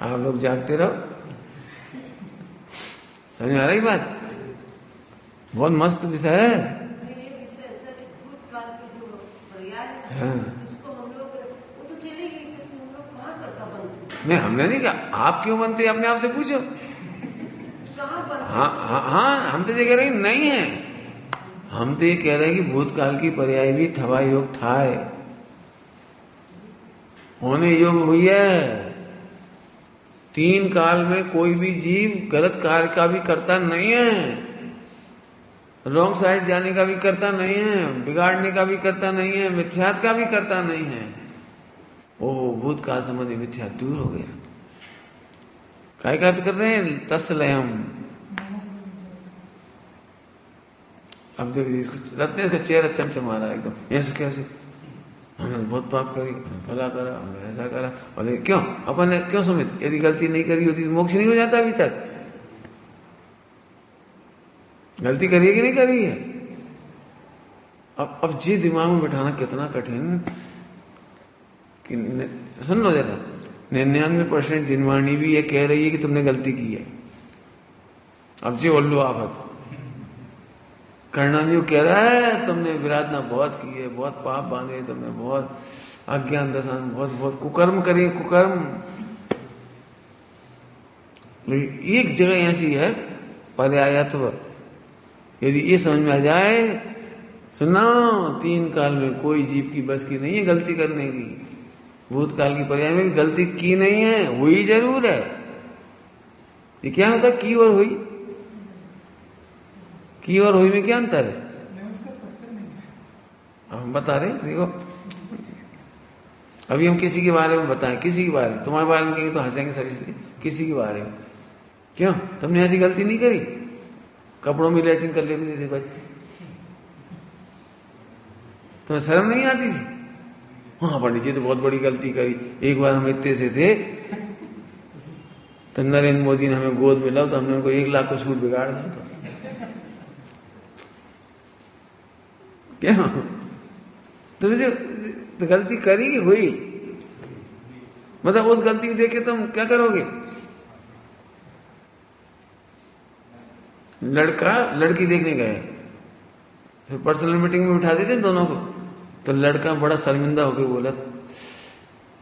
आप लोग जागते रहो। समझ में आ रही बात? बहुत मस्त विषय है। हाँ। नहीं, हमने नहीं कहा आप क्यों बनते, अपने आप से पूछो। हाँ हाँ हाँ, हम तो ये कह रहे हैं नहीं है, हम तो ये कह रहे हैं कि भूतकाल की पर्याय भी थवा योग था, होने योग हुई है। 3 काल में कोई भी जीव गलत कार्य का भी करता नहीं है, रॉन्ग साइड जाने का भी करता नहीं है, बिगाड़ने का भी करता नहीं है, मिथ्यात का भी करता नहीं है। ओह, भूतकाल संबंधी मिथ्या दूर हो गया। काय का अर्थ कर रहे हैं? तस्लयम। अब देखिए इसको रत्ने इसका चेहरा चमचमा रहा है एकदम, ऐसे कैसे हमने बहुत पाप करी, भला करा, हमने ऐसा करा। और क्यों अपन ने क्यों सुमित, यदि गलती नहीं करी होती तो मोक्ष नहीं हो जाता अभी तक? गलती करी है कि नहीं करी है? अब जी दिमाग में बैठाना कितना कठिन कि सुन लो जरा, 99% जिनवाणी भी ये कह रही है कि तुमने गलती की है। अब जी उल्लू आफत करना नहीं कह रहा है तुमने विराधना बहुत की है, बहुत पाप बांधे तुमने, बहुत अज्ञान दशा, बहुत कुकर्म करे, कुकर्म। एक जगह ऐसी है पर्यायत्व, यदि ये समझ में आ जाए, सुना 3 काल में कोई जीव की बस की नहीं है गलती करने की। भूतकाल की पर्याय में भी गलती की नहीं है, हुई जरूर है। ये क्या होता है की और हुई? की और हुई में क्या अंतर है? अब हम बता रहे देखो, अभी हम किसी के बारे में बताएं, किसी के बारे में, तुम्हारे बारे में कहेंगे तो हंसेंगे सभी, किसी के बारे में। क्यों तुमने ऐसी गलती नहीं करी? कपड़ों में लैट्रिन कर लेते थे बच्चे, तुम्हें शर्म नहीं आती थी? हाँ पंडित जी तो बहुत बड़ी गलती करी। एक बार हम इतने से थे तो नरेंद्र मोदी ने हमें गोद मिला तो हमने उनको 1 लाख को सूट बिगाड़ दिया। तो क्या तुमने तो गलती करी कि हुई? मतलब उस गलती को देख के तुम क्या करोगे? लड़का लड़की देखने गए, फिर पर्सनल मीटिंग में बिठा देते दोनों को, तो लड़का बड़ा शर्मिंदा होकर बोला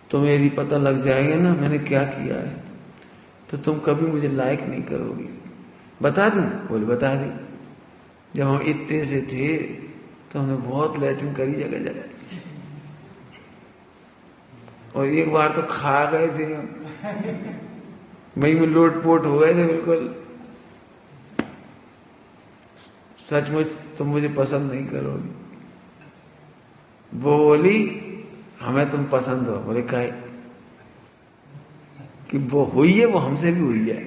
तुम्हें यदि पता लग जाएगा ना मैंने क्या किया है तो तुम कभी मुझे लायक नहीं करोगी, बता दूं? बोले बता दी। जब हम इतने से थे तो हमने बहुत लैट्रिन करी जगह जगह, और एक बार तो खा गए थे, वही में लोटपोट हो गए थे बिल्कुल। सचमुच तुम मुझे पसंद नहीं करोगी। वो बोली हमें तुम पसंद हो। बोले काहे? कि वो हुई है, वो हमसे भी हुई है।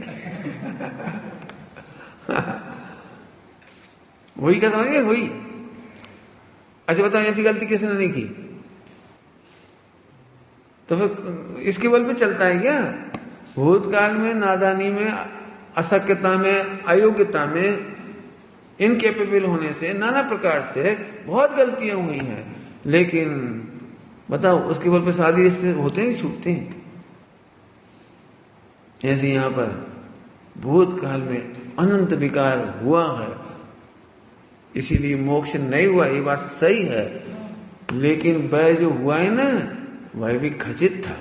वही क्या समझ गए? हुई। अच्छा बताओ ऐसी गलती किसने नहीं की? तो फिर इसके बल पे चलता है क्या? भूतकाल में नादानी में, अशक्यता में, अयोग्यता में, इनकेपेबल होने से, नाना प्रकार से बहुत गलतियां हुई हैं, लेकिन बताओ उसके बल पे शादी रिश्ते होते हैं कि छूटते हैं? ऐसे यहां पर भूतकाल में अनंत विकार हुआ है, इसीलिए मोक्ष नहीं हुआ, ये बात सही है, लेकिन वह जो हुआ है ना वह भी खचित था,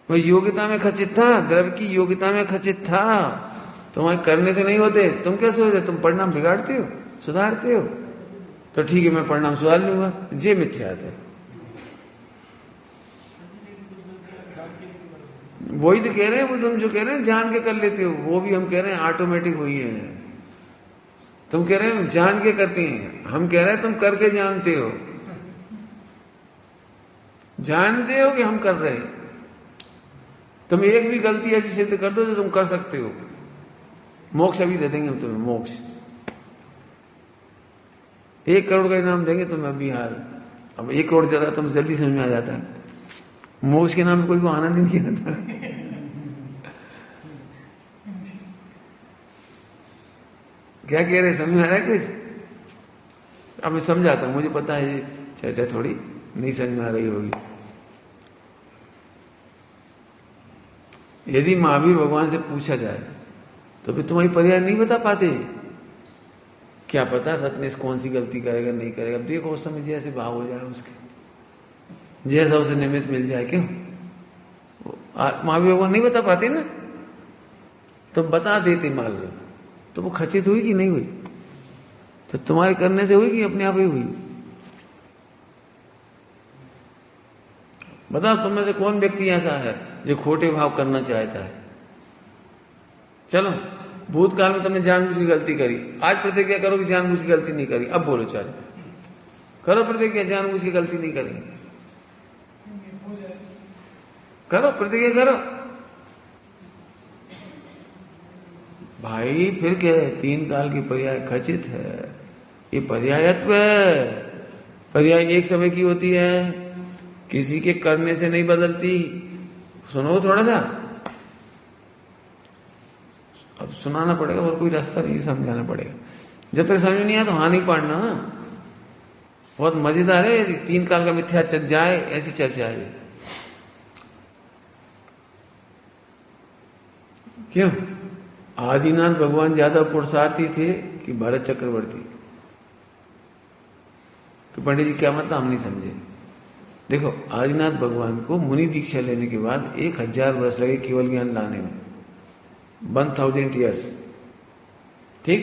वह योग्यता में खचित था, द्रव्य की योग्यता में खचित था। तुम्हारे करने से नहीं होते। तुम क्या सोचते तुम परिणाम बिगाड़ते हो, सुधारते हो? तो ठीक है मैं परिणाम सुधार लूंगा, ये मिथ्यात है। वही तो कह रहे हैं, वो तुम जो कह रहे हैं जान के कर लेते हो, वो भी हम कह रहे हैं ऑटोमेटिक हुई है। तुम कह रहे हो जान के करते हैं, हम कह रहे हैं तुम करके जानते हो। जानते हो कि हम कर रहे हैं। तुम एक भी गलती ऐसी सिद्ध कर दो जो तुम कर सकते हो, मोक्ष अभी दे देंगे हम तुम्हें, मोक्ष 1 करोड़ का इनाम देंगे तुम्हें अभी हाल। अब 1 करोड़ जरा तुम जल्दी समझ में आ जाता है, मोक्ष के नाम पे कोई को आनंद ही नहीं आता। क्या कह रहे, समझ में आ रहा है कुछ? अब मैं समझाता हूं, मुझे पता है ये चर्चा थोड़ी नहीं समझ में आ रही होगी। यदि महावीर भगवान से पूछा जाए तो फिर तुम्हारी पर्याय नहीं बता पाते। क्या पता रत्नेश कौन सी गलती करेगा नहीं करेगा। अब देखो उस समय जैसे भाव हो जाए उसके, जैसा उसे निमित्त मिल जाए, क्यों महावीर भगवान नहीं बता पाते ना, तो बता देते मान लो, तो वो खचित हुई कि नहीं हुई? तो तुम्हारे करने से हुई कि अपने आप ही हुई? बताओ तुम में से कौन व्यक्ति ऐसा है जो खोटे भाव करना चाहता है? चलो भूतकाल में तुमने जानबूझ की गलती करी, आज प्रतिज्ञा करो कि जानबूझ की गलती नहीं करी। अब बोलो चलो करो प्रतिज्ञा, जानबूझ की गलती नहीं करेंगे। करो प्रतिज्ञा करो भाई। फिर कह रहे 3 काल की पर्याय खचित है, ये पर्यायत्व है। पर्याय एक समय की होती है, किसी के करने से नहीं बदलती। सुनो थोड़ा सा, अब सुनाना पड़ेगा और कोई रास्ता नहीं, समझाना पड़ेगा। जब तक समझ नहीं आया तो हाँ नहीं पढ़ना। बहुत मजेदार है, 3 काल का मिथ्या चल जाए ऐसी चर्चा है। क्यों? आदिनाथ भगवान ज्यादा पुरुषार्थी थे कि भरत चक्रवर्ती? तो पंडित जी क्या मतलब, हम नहीं समझे। देखो आदिनाथ भगवान को मुनि दीक्षा लेने के बाद 1000 वर्ष लगे केवल ज्ञान लाने में, 1000 years, ठीक।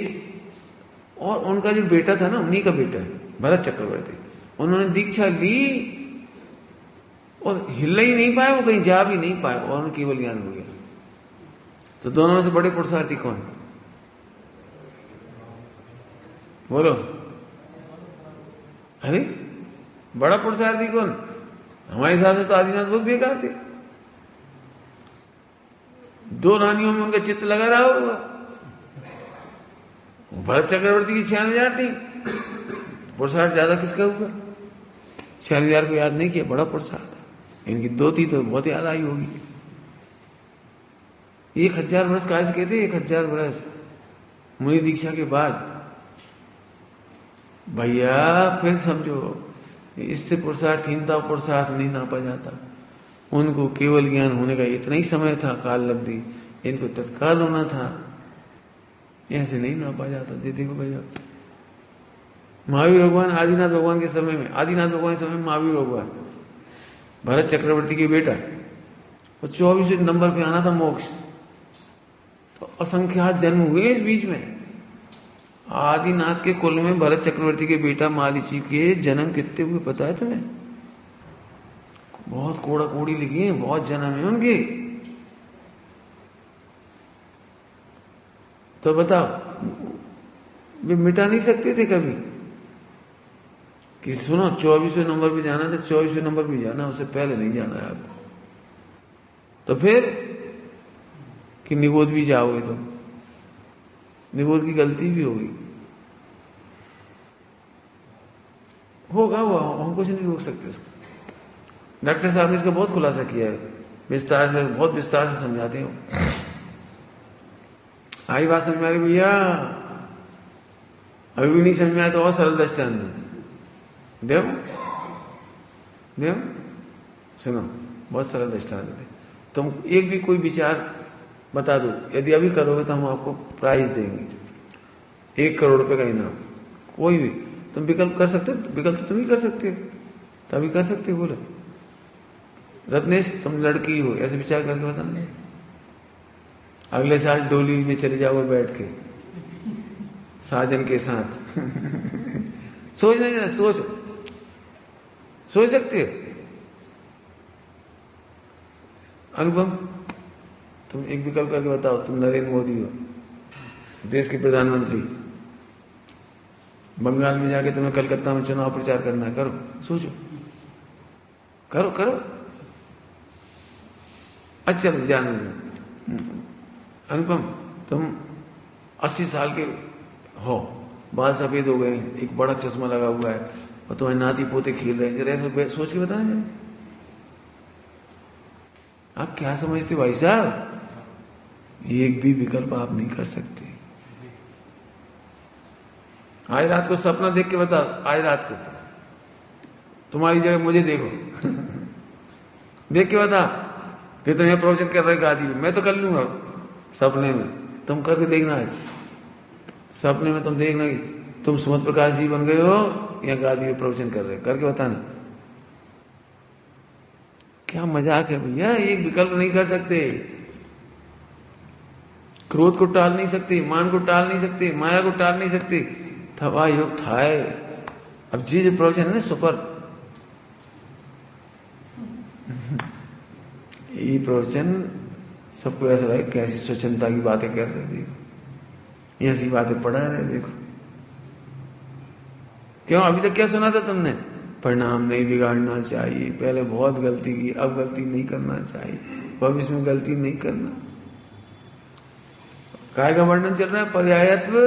और उनका जो बेटा था ना, उन्हीं का बेटा भरत चक्रवर्ती, उन्होंने दीक्षा ली और हिल ही नहीं पाए, वो कहीं जा भी नहीं पाए और उन्हें केवल ज्ञान हो गया। तो दोनों में से बड़े पुरुषार्थी कौन? बोलो। अरे बड़ा पुरुषार्थी कौन? हमारे हिसाब से तो आदिनाथ बहुत बेकार थे। 2 रानियों में उनका चित्त लगा रहा होगा। भरत चक्रवर्ती की 96,000 थी, पुरुषार्थ ज्यादा किसका हुआ? 96,000 को याद नहीं किया, बड़ा पुरुषार्थ। इनकी 2 थी तो बहुत याद आई होगी। 1000 वर्ष कहा से कहते, 1000 वर्ष मुनि दीक्षा के बाद। भैया फिर समझो, इससे पुरुषार्थहीनता पुरुषार्थ नहीं नापा जाता। उनको केवल ज्ञान होने का इतना ही समय था, काल लब्धि, इनको तत्काल होना था, ऐसे नहीं नापा जाता। देखो भैया, महावीर भगवान आदिनाथ भगवान के समय में, आदिनाथ भगवान के समय में महावीर भगवान भरत चक्रवर्ती के बेटा, और 24 नंबर पे आना था मोक्ष। तो असंख्यात जन्म हुए इस बीच में। आदिनाथ के कुल में भरत चक्रवर्ती के बेटा मारीची के जन्म कितने हुए पता है तुम्हें? बहुत कोड़ा कोड़ी लिखी है, बहुत जन्म है उनके। तो बताओ, वे मिटा नहीं सकते थे कभी कि सुनो 24वें नंबर पे जाना था, 24वें नंबर पे जाना, उससे पहले नहीं जाना है आपको। तो फिर कि निगोद भी जाओगे तुम, निगोद की गलती भी होगी, होगा वो, हम कुछ नहीं रोक सकते उसको। डॉक्टर साहब ने इसका बहुत खुलासा किया है, विस्तार से, बहुत विस्तार से समझाते हो। आई बात समझ में आ रही भैया? अभी भी नहीं समझ में आया तो और सरल दृष्टांत देव देव सुनो, बहुत सरल दृष्टांत दे। तुम एक भी कोई विचार बता दो, यदि अभी करोगे तो हम आपको प्राइज देंगे, 1 करोड़ रुपए का इनाम। कोई भी तुम विकल्प कर सकते हो, विकल्प तो तुम ही कर सकते हो, तभी कर सकते हो। बोलो रत्नेश, तुम लड़की हो, ऐसे विचार करके बताना, अगले साल डोली में चले जाओगे बैठ के साजन के साथ। सोच नहीं जाना, सोच सकते हो। अनुपम, तुम एक विकल्प करके बताओ, तुम नरेंद्र मोदी हो, देश के प्रधानमंत्री, बंगाल में जाके तुम्हें कलकत्ता में चुनाव प्रचार करना है, करो, सोचो करो करो। अच्छा जाने दो। अनुपम, तुम 80 साल के हो, बाल सफेद हो गए, एक बड़ा चश्मा लगा हुआ है और तुम्हारे नाती पोते खेल रहे हैं, जरा ऐसा सोच के बताना जरा, आप क्या समझते हो भाई साहब? एक भी विकल्प आप नहीं कर सकते। आज रात को सपना देख के बता, आज रात को तुम्हारी जगह मुझे देखो देख के बता कि तुम यह प्रवचन कर रहे गादी में, मैं तो कर लूंगा सपने में, तुम करके देखना। आज सपने में तुम देखना कि तुम सुमत प्रकाश जी बन गए हो या गादी में प्रवचन कर रहे, करके बताना। क्या मजाक है भैया, एक विकल्प नहीं कर सकते। क्रोध को टाल नहीं सकते, मान को टाल नहीं सकते, माया को टाल नहीं सकते। थवा योग था है। अब जी जो प्रवचन है ना सुपर, ये प्रवचन सबको ऐसा लगे कैसी स्वच्छंदता की बातें कर रहे, देखो ऐसी बातें पढ़ा रहे, देखो क्यों। अभी तक क्या सुना था तुमने? परिणाम नहीं बिगाड़ना चाहिए, पहले बहुत गलती की, अब गलती नहीं करना चाहिए, भविष्य में गलती नहीं करना। काय का वर्णन चल रहा है? पर्यायत्व,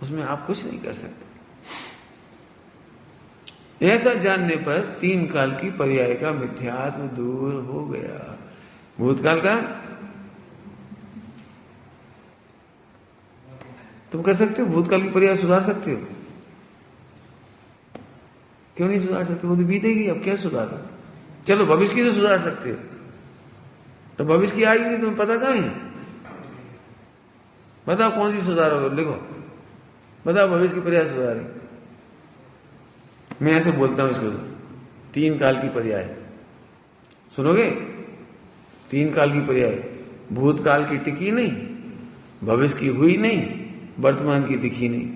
उसमें आप कुछ नहीं कर सकते। ऐसा जानने पर 3 काल की पर्याय का मिथ्यात्व दूर हो गया। भूतकाल का तुम कर सकते हो, भूतकाल की पर्याय सुधार सकते हो? क्यों नहीं सुधार सकते? वो तो बीतेगी, अब क्या सुधारो? चलो भविष्य की तो सुधार सकते हो, तो भविष्य की आई नहीं, तुम्हें पता कहां है? बताओ कौन सी सुधारोगे, लिखो बताओ भविष्य की पर्याय सुधारे। मैं ऐसे बोलता हूं इसको, 3 काल की पर्याय सुनोगे? 3 काल की पर्याय, भूतकाल की टिकी नहीं, भविष्य की हुई नहीं, वर्तमान की दिखी नहीं।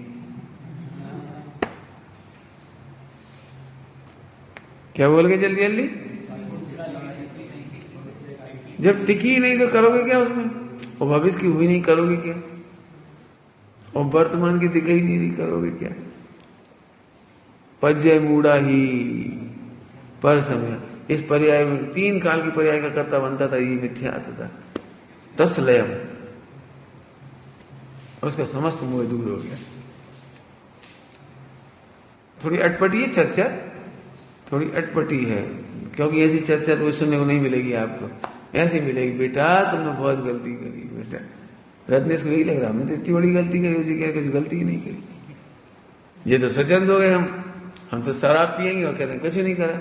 क्या बोल गए जल्दी जल्दी? जब टिकी नहीं तो करोगे क्या उसमें? और भविष्य की हुई नहीं करोगे क्या? और वर्तमान की दिखाई नहीं करोगे क्या? पज्य मूढ़ा ही पर समय, इस पर्याय में 3 काल की पर्याय का कर्ता बनता था, ये मिथ्या था। तस्लयम, उसका समस्त मोह दूर हो गया। थोड़ी अटपटी है चर्चा, थोड़ी अटपटी है, क्योंकि ऐसी चर्चा तो सुनने को नहीं मिलेगी आपको। ऐसी मिलेगी, बेटा तुमने बहुत गलती करी, बेटा रत्नेश को यही लग रहा, हमने तो इतनी बड़ी गलती करी, उसे क्या कुछ गलती ही नहीं करी। ये तो स्वच्छंद हो गए, हम तो शराब पिएंगे और कहते हैं कुछ नहीं करा।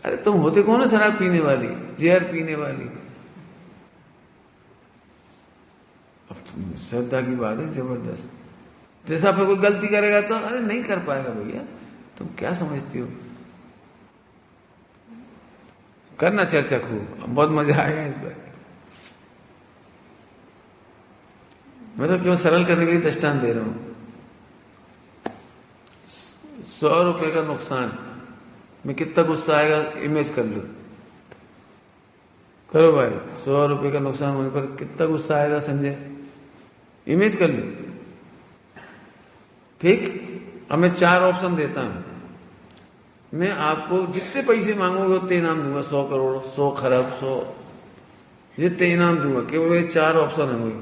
अरे तुम होते कौन हो शराब पीने वाली, जहर पीने वाली? अब श्रद्धा की बात है जबरदस्त। जैसा फिर कोई गलती करेगा तो अरे नहीं कर पाएगा भैया, तुम क्या समझती हो? करना चर्चा खूब, बहुत मजा आएगा इस बार। मैं तो क्यों सरल करने के लिए दृष्टांत दे रहा हूं। 100 रुपए का नुकसान में कितना गुस्सा आएगा, इमेज कर लो, करो भाई। 100 रुपए का नुकसान होने पर कितना गुस्सा आएगा संजय, इमेज कर लो। ठीक, अब मैं 4 ऑप्शन देता हूं, मैं आपको जितने पैसे मांगोगे उतने इनाम दूंगा, 100 करोड़, 100 खरब, 100 जितने इनाम दूंगा। केवल ये 4 ऑप्शन होंगे।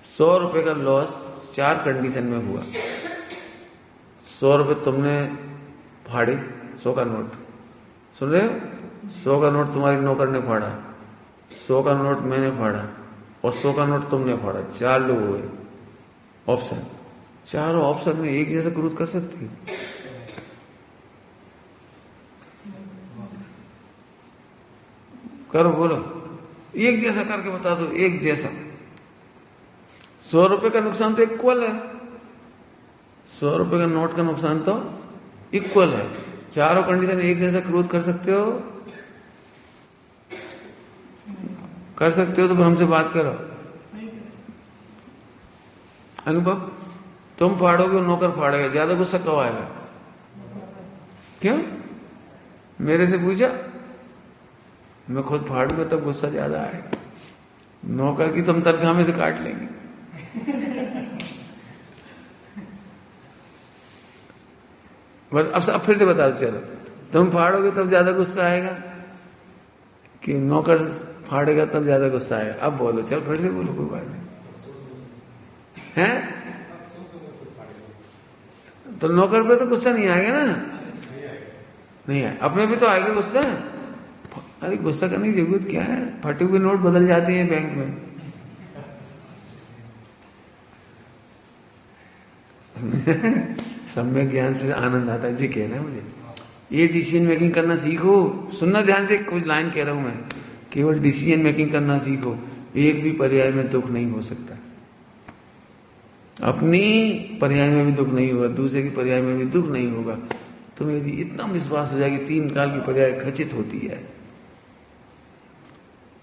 100 रुपए का लॉस 4 कंडीशन में हुआ। 100 रुपए तुमने फाड़े, 100 का नोट, सुन रहे हो? 100 का नोट तुम्हारी नौकर ने फाड़ा, 100 का नोट मैंने फाड़ा और 100 का नोट तुमने फाड़ा। 4 लोग हुए ऑप्शन। चारों ऑप्शन में एक जैसा क्रोध कर सकती हो? करो, बोलो, एक जैसा करके बता दो, एक जैसा। 100 रुपए का नुकसान तो इक्वल है, 100 रुपए का नोट का नुकसान तो इक्वल है। चारों कंडीशन एक जैसा क्रोध कर सकते हो? कर सकते हो तो फिर हमसे बात करो। अनुभव, तुम फाड़ोगे, नौकर फाड़ेगा, ज्यादा गुस्सा कब आएगा? क्यों? मेरे से पूछा, मैं खुद फाड़ूंगा तब गुस्सा ज्यादा आएगा। नौकर की तुम तनख्वाह में से काट लेंगे। बस अब फिर से बता दो, चलो तुम फाड़ोगे तब ज्यादा गुस्सा आएगा कि नौकर फाड़ेगा तब ज्यादा गुस्सा आएगा? अब बोलो, चल फिर से बोलो, कोई बात नहीं है। तो नौकर पे तो गुस्सा नहीं आएगा ना, नहीं आए, अपने पे तो आएगा गुस्सा। अरे गुस्सा करने की जरूरत क्या है, फटे हुए नोट बदल जाते हैं बैंक में। सम्यक ज्ञान से आनंद आता है जी, कहना है मुझे। ये डिसीजन मेकिंग करना सीखो। सुनना ध्यान से, कुछ लाइन कह रहा हूं मैं, केवल डिसीजन मेकिंग करना सीखो। एक भी पर्याय में दुख नहीं हो सकता। अपनी पर्याय में भी दुख नहीं होगा, दूसरे की पर्याय में भी दुख नहीं होगा। तुम्हें यदि इतना विश्वास हो जाए कि 3 काल की पर्याय खचित होती है।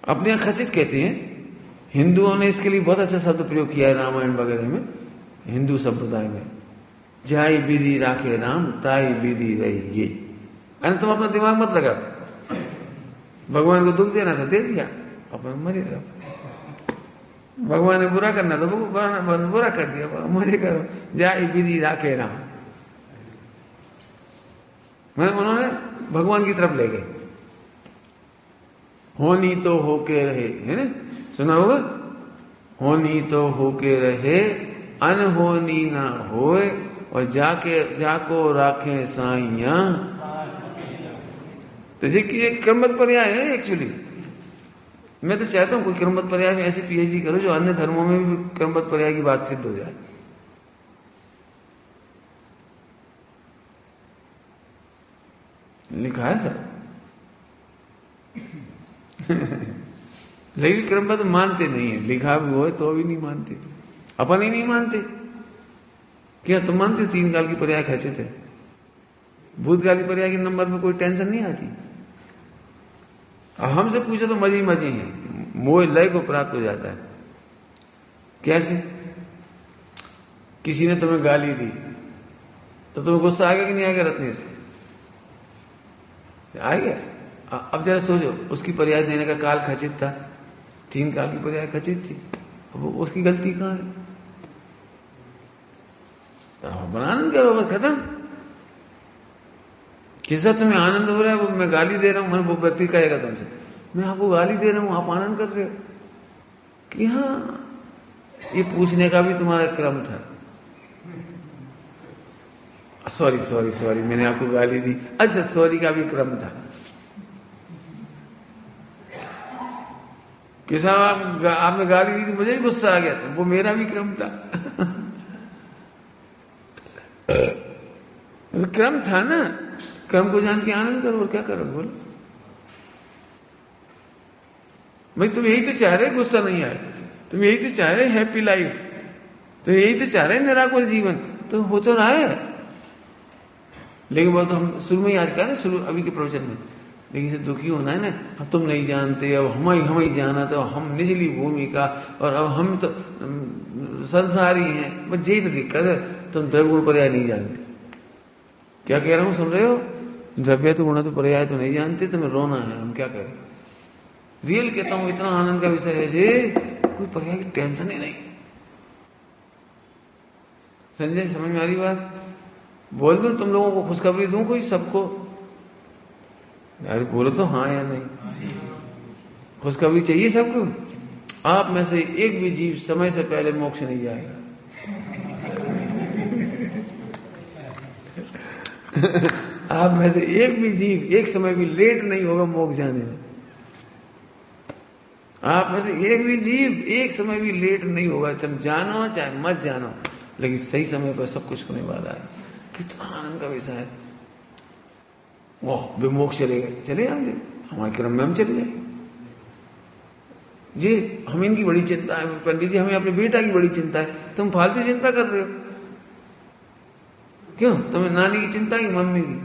अपने यहां खचित कहते हैं, हिंदुओं ने इसके लिए बहुत अच्छा शब्द प्रयोग किया है रामायण वगैरह में, हिंदू संप्रदाय में। जाय विधि राखे राम, ताई विधि रही ये। अरे तुम अपना दिमाग मत लगा, भगवान को दुख देना था दे दिया, अपना मजे करो। भगवान ने बुरा करना था बुरा कर दिया, मजे करो। जाय विधि राखे राम, मतलब उन्होंने भगवान की तरफ ले गए। होनी तो होके रहे, है ना, सुना होगा, होनी तो होके रहे, अनहोनी ना होए, और जाको राखे साइया। तो जी की एक क्रमबद्ध पर्याय है एक्चुअली। मैं तो चाहता हूं कोई क्रमबद्ध पर्याय में ऐसे पीएचडी करो जो अन्य धर्मों में भी क्रमबद्ध पर्याय की बात सिद्ध हो जाए। लिखा है सर। लेकिन क्रमबद्ध मानते नहीं है, लिखा भी हो तो भी नहीं मानते, अपन ही नहीं मानते। क्या तुम मानते हो 3 काल की पर्याय खचित है? भूतकाल की पर्याय के नंबर में कोई टेंशन नहीं आती। अब हमसे पूछो तो मजे ही मजे हैं, मोह लय को प्राप्त हो जाता है। कैसे? किसी ने तुम्हें गाली दी तो तुम्हें गुस्सा आ गया कि नहीं आ गया? रत्ने से आ गया। अब जरा सोचो, उसकी पर्याय देने का काल खचित था, 3 काल की पर्याय खचित थी, अब उसकी गलती कहां है? तो आनंद करो, बस खत्म। किसका तुम्हें आनंद हो रहा है? वो मैं गाली दे रहा हूं, वो व्यक्ति कहेगा तुमसे मैं आपको गाली दे रहा हूं, आप आनंद कर रहे हो कि हाँ, ये पूछने का भी तुम्हारा क्रम था। सॉरी सॉरी सॉरी, मैंने आपको गाली दी, अच्छा सॉरी का भी क्रम था कि साहब आपने गाली दी थी, मुझे भी गुस्सा आ गया था, वो मेरा भी क्रम था। तो क्रम था ना, क्रम को जान के आनंद करो, और क्या करो बोलो। भाई तुम यही तो चाह रहे गुस्सा नहीं आए, तुम यही तो चाह रहे हैप्पी लाइफ, तुम यही तो चाह रहे निराकुल जीवन, तो हो तो रहा है। लेकिन वो तो हम शुरू में ही आज कहा ना, शुरू अभी के प्रवचन में, लेकिन इसे दुखी होना है ना, अब तुम नहीं जानते, अब हम ही जाना, तो हम निचली भूमि का, और अब हम तो संसारी हैं, बस यही तो दिक्कत है, तुम द्रव्य पर्याय नहीं जानते। क्या कह रहा हूं, सुन रहे हो? द्रव्य तो गुण तो पर्याय तो नहीं जानते, तुम्हें रोना है, हम क्या करें? रियल कहता हूं, इतना आनंद का विषय है जी, कोई पर्याय की टेंशन ही नहीं। संजय समझ में आ रही बात? बोल दूं तुम लोगों को, खुशखबरी दूं कोई सबको? अरे बोलो तो हाँ या नहीं। खुशखबरी चाहिए सबको? आप में से एक भी जीव समय से पहले मोक्ष नहीं जाएगा। आप में से एक भी जीव एक समय भी लेट नहीं होगा मोक्ष जाने में। आप में से एक भी जीव एक समय भी लेट नहीं होगा, चाहे जानो चाहे मत जानो, लेकिन सही समय पर सब कुछ होने वाला है। कितना आनंद का विषय है। वो विमोक्ष चले गए, चले आएंगे हमारे क्रम में, हम चले जाएंगे जी। हम इनकी बड़ी चिंता है पंडित जी, हमें अपने बेटा की बड़ी चिंता है। तुम फालतू चिंता कर रहे हो क्यों? तुम्हें नानी की चिंता की, मम्मी की?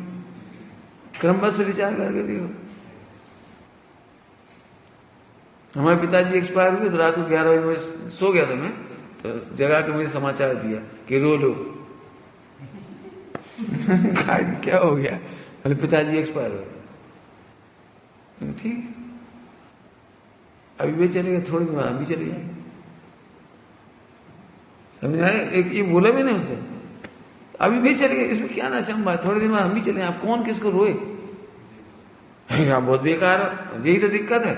क्रमबद्ध से विचार करके देखो। हमारे पिताजी एक्सपायर हुए तो रात को 11 बजे मैं सो गया था, मैं तो जगा के मुझे समाचार दिया कि रो लो। क्या हो गया? अरे पिताजी एक्सपायर हुए। ठीक, अभी वे चले गए, थोड़ी देर बाद हम भी चले जाएंगे। समझ आए? एक ये बोला मैंने उसने, अभी भी चले गए, इसमें क्या ना चंबा, थोड़ी देर बाद हम भी चले। आप कौन किसको रोए? आप बहुत बेकार हो, यही तो दिक्कत है।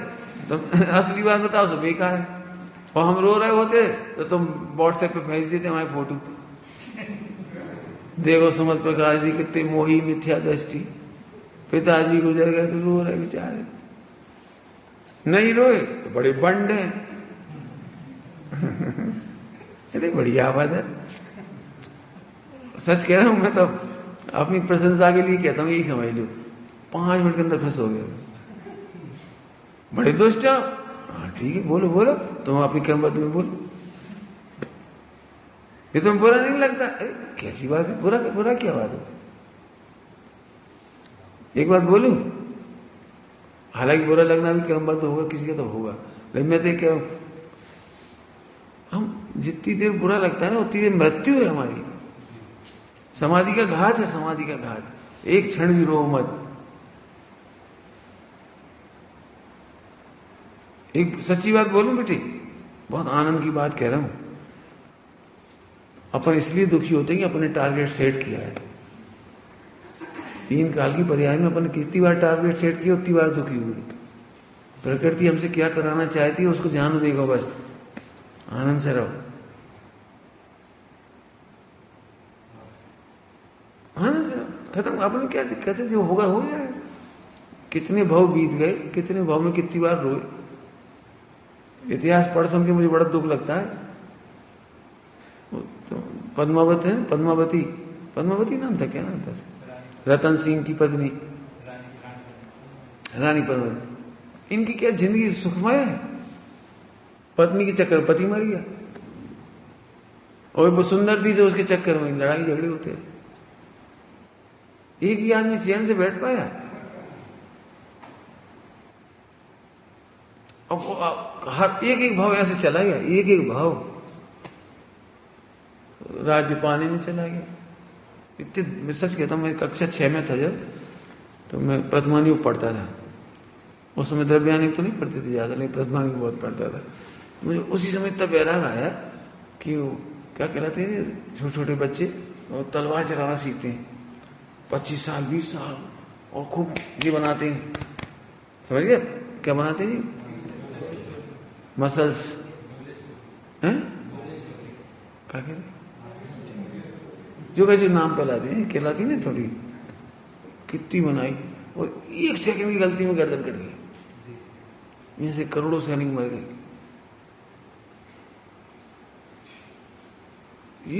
तुम असली बात बताओ तो बेकार है, और हम रो रहे होते तो तुम व्हाट्सएप पे भेज देते हमारी फोटो, देखो सुमत प्रकाश जी कितने मोही मिथ्या दृष्टि, पिताजी गुजर गए तो रो रहे बेचारे, नहीं रोए तो बड़े बंड हैं। अरे बढ़िया बात है, सच कह रहा हूं मैं, तो अपनी प्रशंसा के लिए कहता हूं, यही समझ लो 5 मिनट के अंदर फंस हो गए, बड़े दोस्त हो। हाँ ठीक है, बोलो बोलो, तुम अपनी क्रमबद्ध में बोलो, ये तुम्हें बुरा नहीं लगता? अरे कैसी बात है, बुरा बुरा क्या बात है? एक बात बोलूं, हालांकि बुरा लगना भी क्रमबद्ध होगा, किसी का तो होगा, लेकिन मैं तो कह रहा हूं, हम जितनी देर बुरा लगता है ना उतनी देर मृत्यु है हमारी, समाधि का घात है, समाधि का घात। एक क्षण भी रो मत। एक सच्ची बात बोलूं बेटी, बहुत आनंद की बात कह रहा हूं, अपन इसलिए दुखी होते हैं कि अपने टारगेट सेट किया है। 3 काल की पर्याय में अपन कितनी बार टारगेट सेट किया, उतनी बार दुखी हुए। प्रकृति हमसे क्या कराना चाहती है उसको ध्यान देगा, बस आनंद से रहो, आनंद से रहो, खत्म। अपने क्या दिक्कत है, जो होगा हो जाएगा। कितने भाव बीत गए, कितने भाव में कितनी बार रोए। इतिहास पढ़ सुन के मुझे बड़ा दुख लगता है। तो पद्मावत है, पद्मावती, पद्मावती नाम था, क्या नाम था? रतन सिंह की पत्नी रानी पद्मावती। इनकी क्या जिंदगी सुखमय है? पत्नी के चक्कर पति मर गया, और वो सुंदर थी जो उसके चक्कर में लड़ाई झगड़े होते हैं। एक भी आदमी चैन से बैठ पाया? अब हर एक भाव ऐसे चला गया, एक भाव राज्य पाने में चला गया। इतने, मैं सच कहता हूं, मैं कक्षा 6 में था जब, तो मैं प्रथमानुयोग पढ़ता था। उस समय द्रव्यानुयोग तो नहीं पढ़ते थे ज्यादा, लेकिन प्रथमानुयोग बहुत पढ़ता था। मुझे उसी समय इतना बैराग आया कि वो क्या कहलाते हैं छोटे छोटे बच्चे, और तलवार चलाना सीखते हैं 25 साल 20 साल, और खूब जी बनाते हैं, समझ गए क्या बनाते हैं जी? मसल्स हैं, क्या कह रहे, जो वैसे नाम कहलाते हैं, कहलाती ना थोड़ी, कितनी बनाई, और 1 सेकंड की गलती में गर्दन कट गई। यहां से करोड़ों सैनिक मर गए।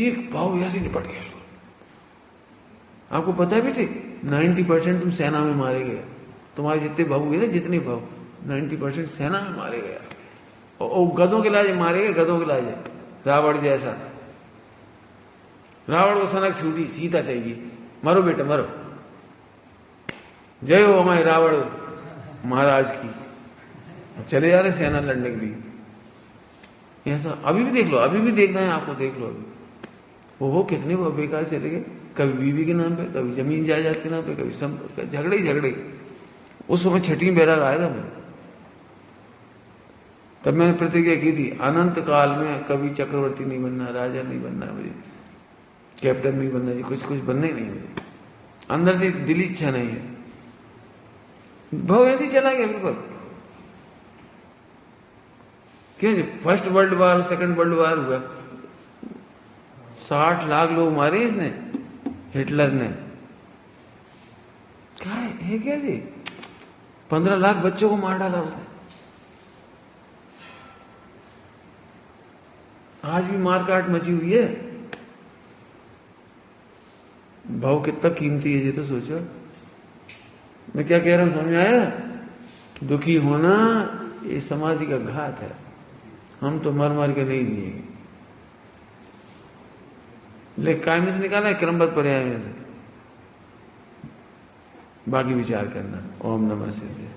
एक भाव ऐसे निपट गया। आपको पता है बेटे, 90% तुम सेना में मारे गए। तुम्हारे जितने भाव हुए ना, जितने भाव, 90% सेना में मारे गए। और गधों के लाजे मारे गए, गधों के लाजे। रावण जैसा, रावण को सनक छूटी, सीता चाहिए, मरो बेटा मरो, जय हो हमारे रावण महाराज की। चले जा रहे सेना लड़ने के लिए। ऐसा अभी भी देख लो, अभी भी देखना है आपको, देख लो अभी वो कितने वो बेकार चले गए, कभी बीवी के नाम पे, कभी जमीन जायदाद के नाम पे, कभी झगड़े ही झगड़े। उस समय 6वीं बैराग आया था मैं, तब मैंने प्रतिज्ञा की थी, अनंत काल में कभी चक्रवर्ती नहीं बनना, राजा नहीं बनना, मुझे कैप्टन नहीं बनना, कुछ बनना ही नहीं मुझे, अंदर से दिली इच्छा नहीं है। भाव ऐसे ही चला गया बिल्कुल। क्यों जी, first world war, second world war हुआ, 60 लाख लोग मारे इसने, हिटलर ने। क्या है क्या जी, 15 लाख बच्चों को मार डाला उसने। आज भी मारकाट मची हुई है। भाव कितना कीमती है ये तो सोचो। मैं क्या कह रहा हूं, समझ आया? दुखी होना ये समाधि का घात है। हम तो मर मर के नहीं जिएंगे, लेकिन काय में से निकाला है, क्रमबद्ध पर्याय में से। बाकी विचार करना। ओम नमः शिवाय।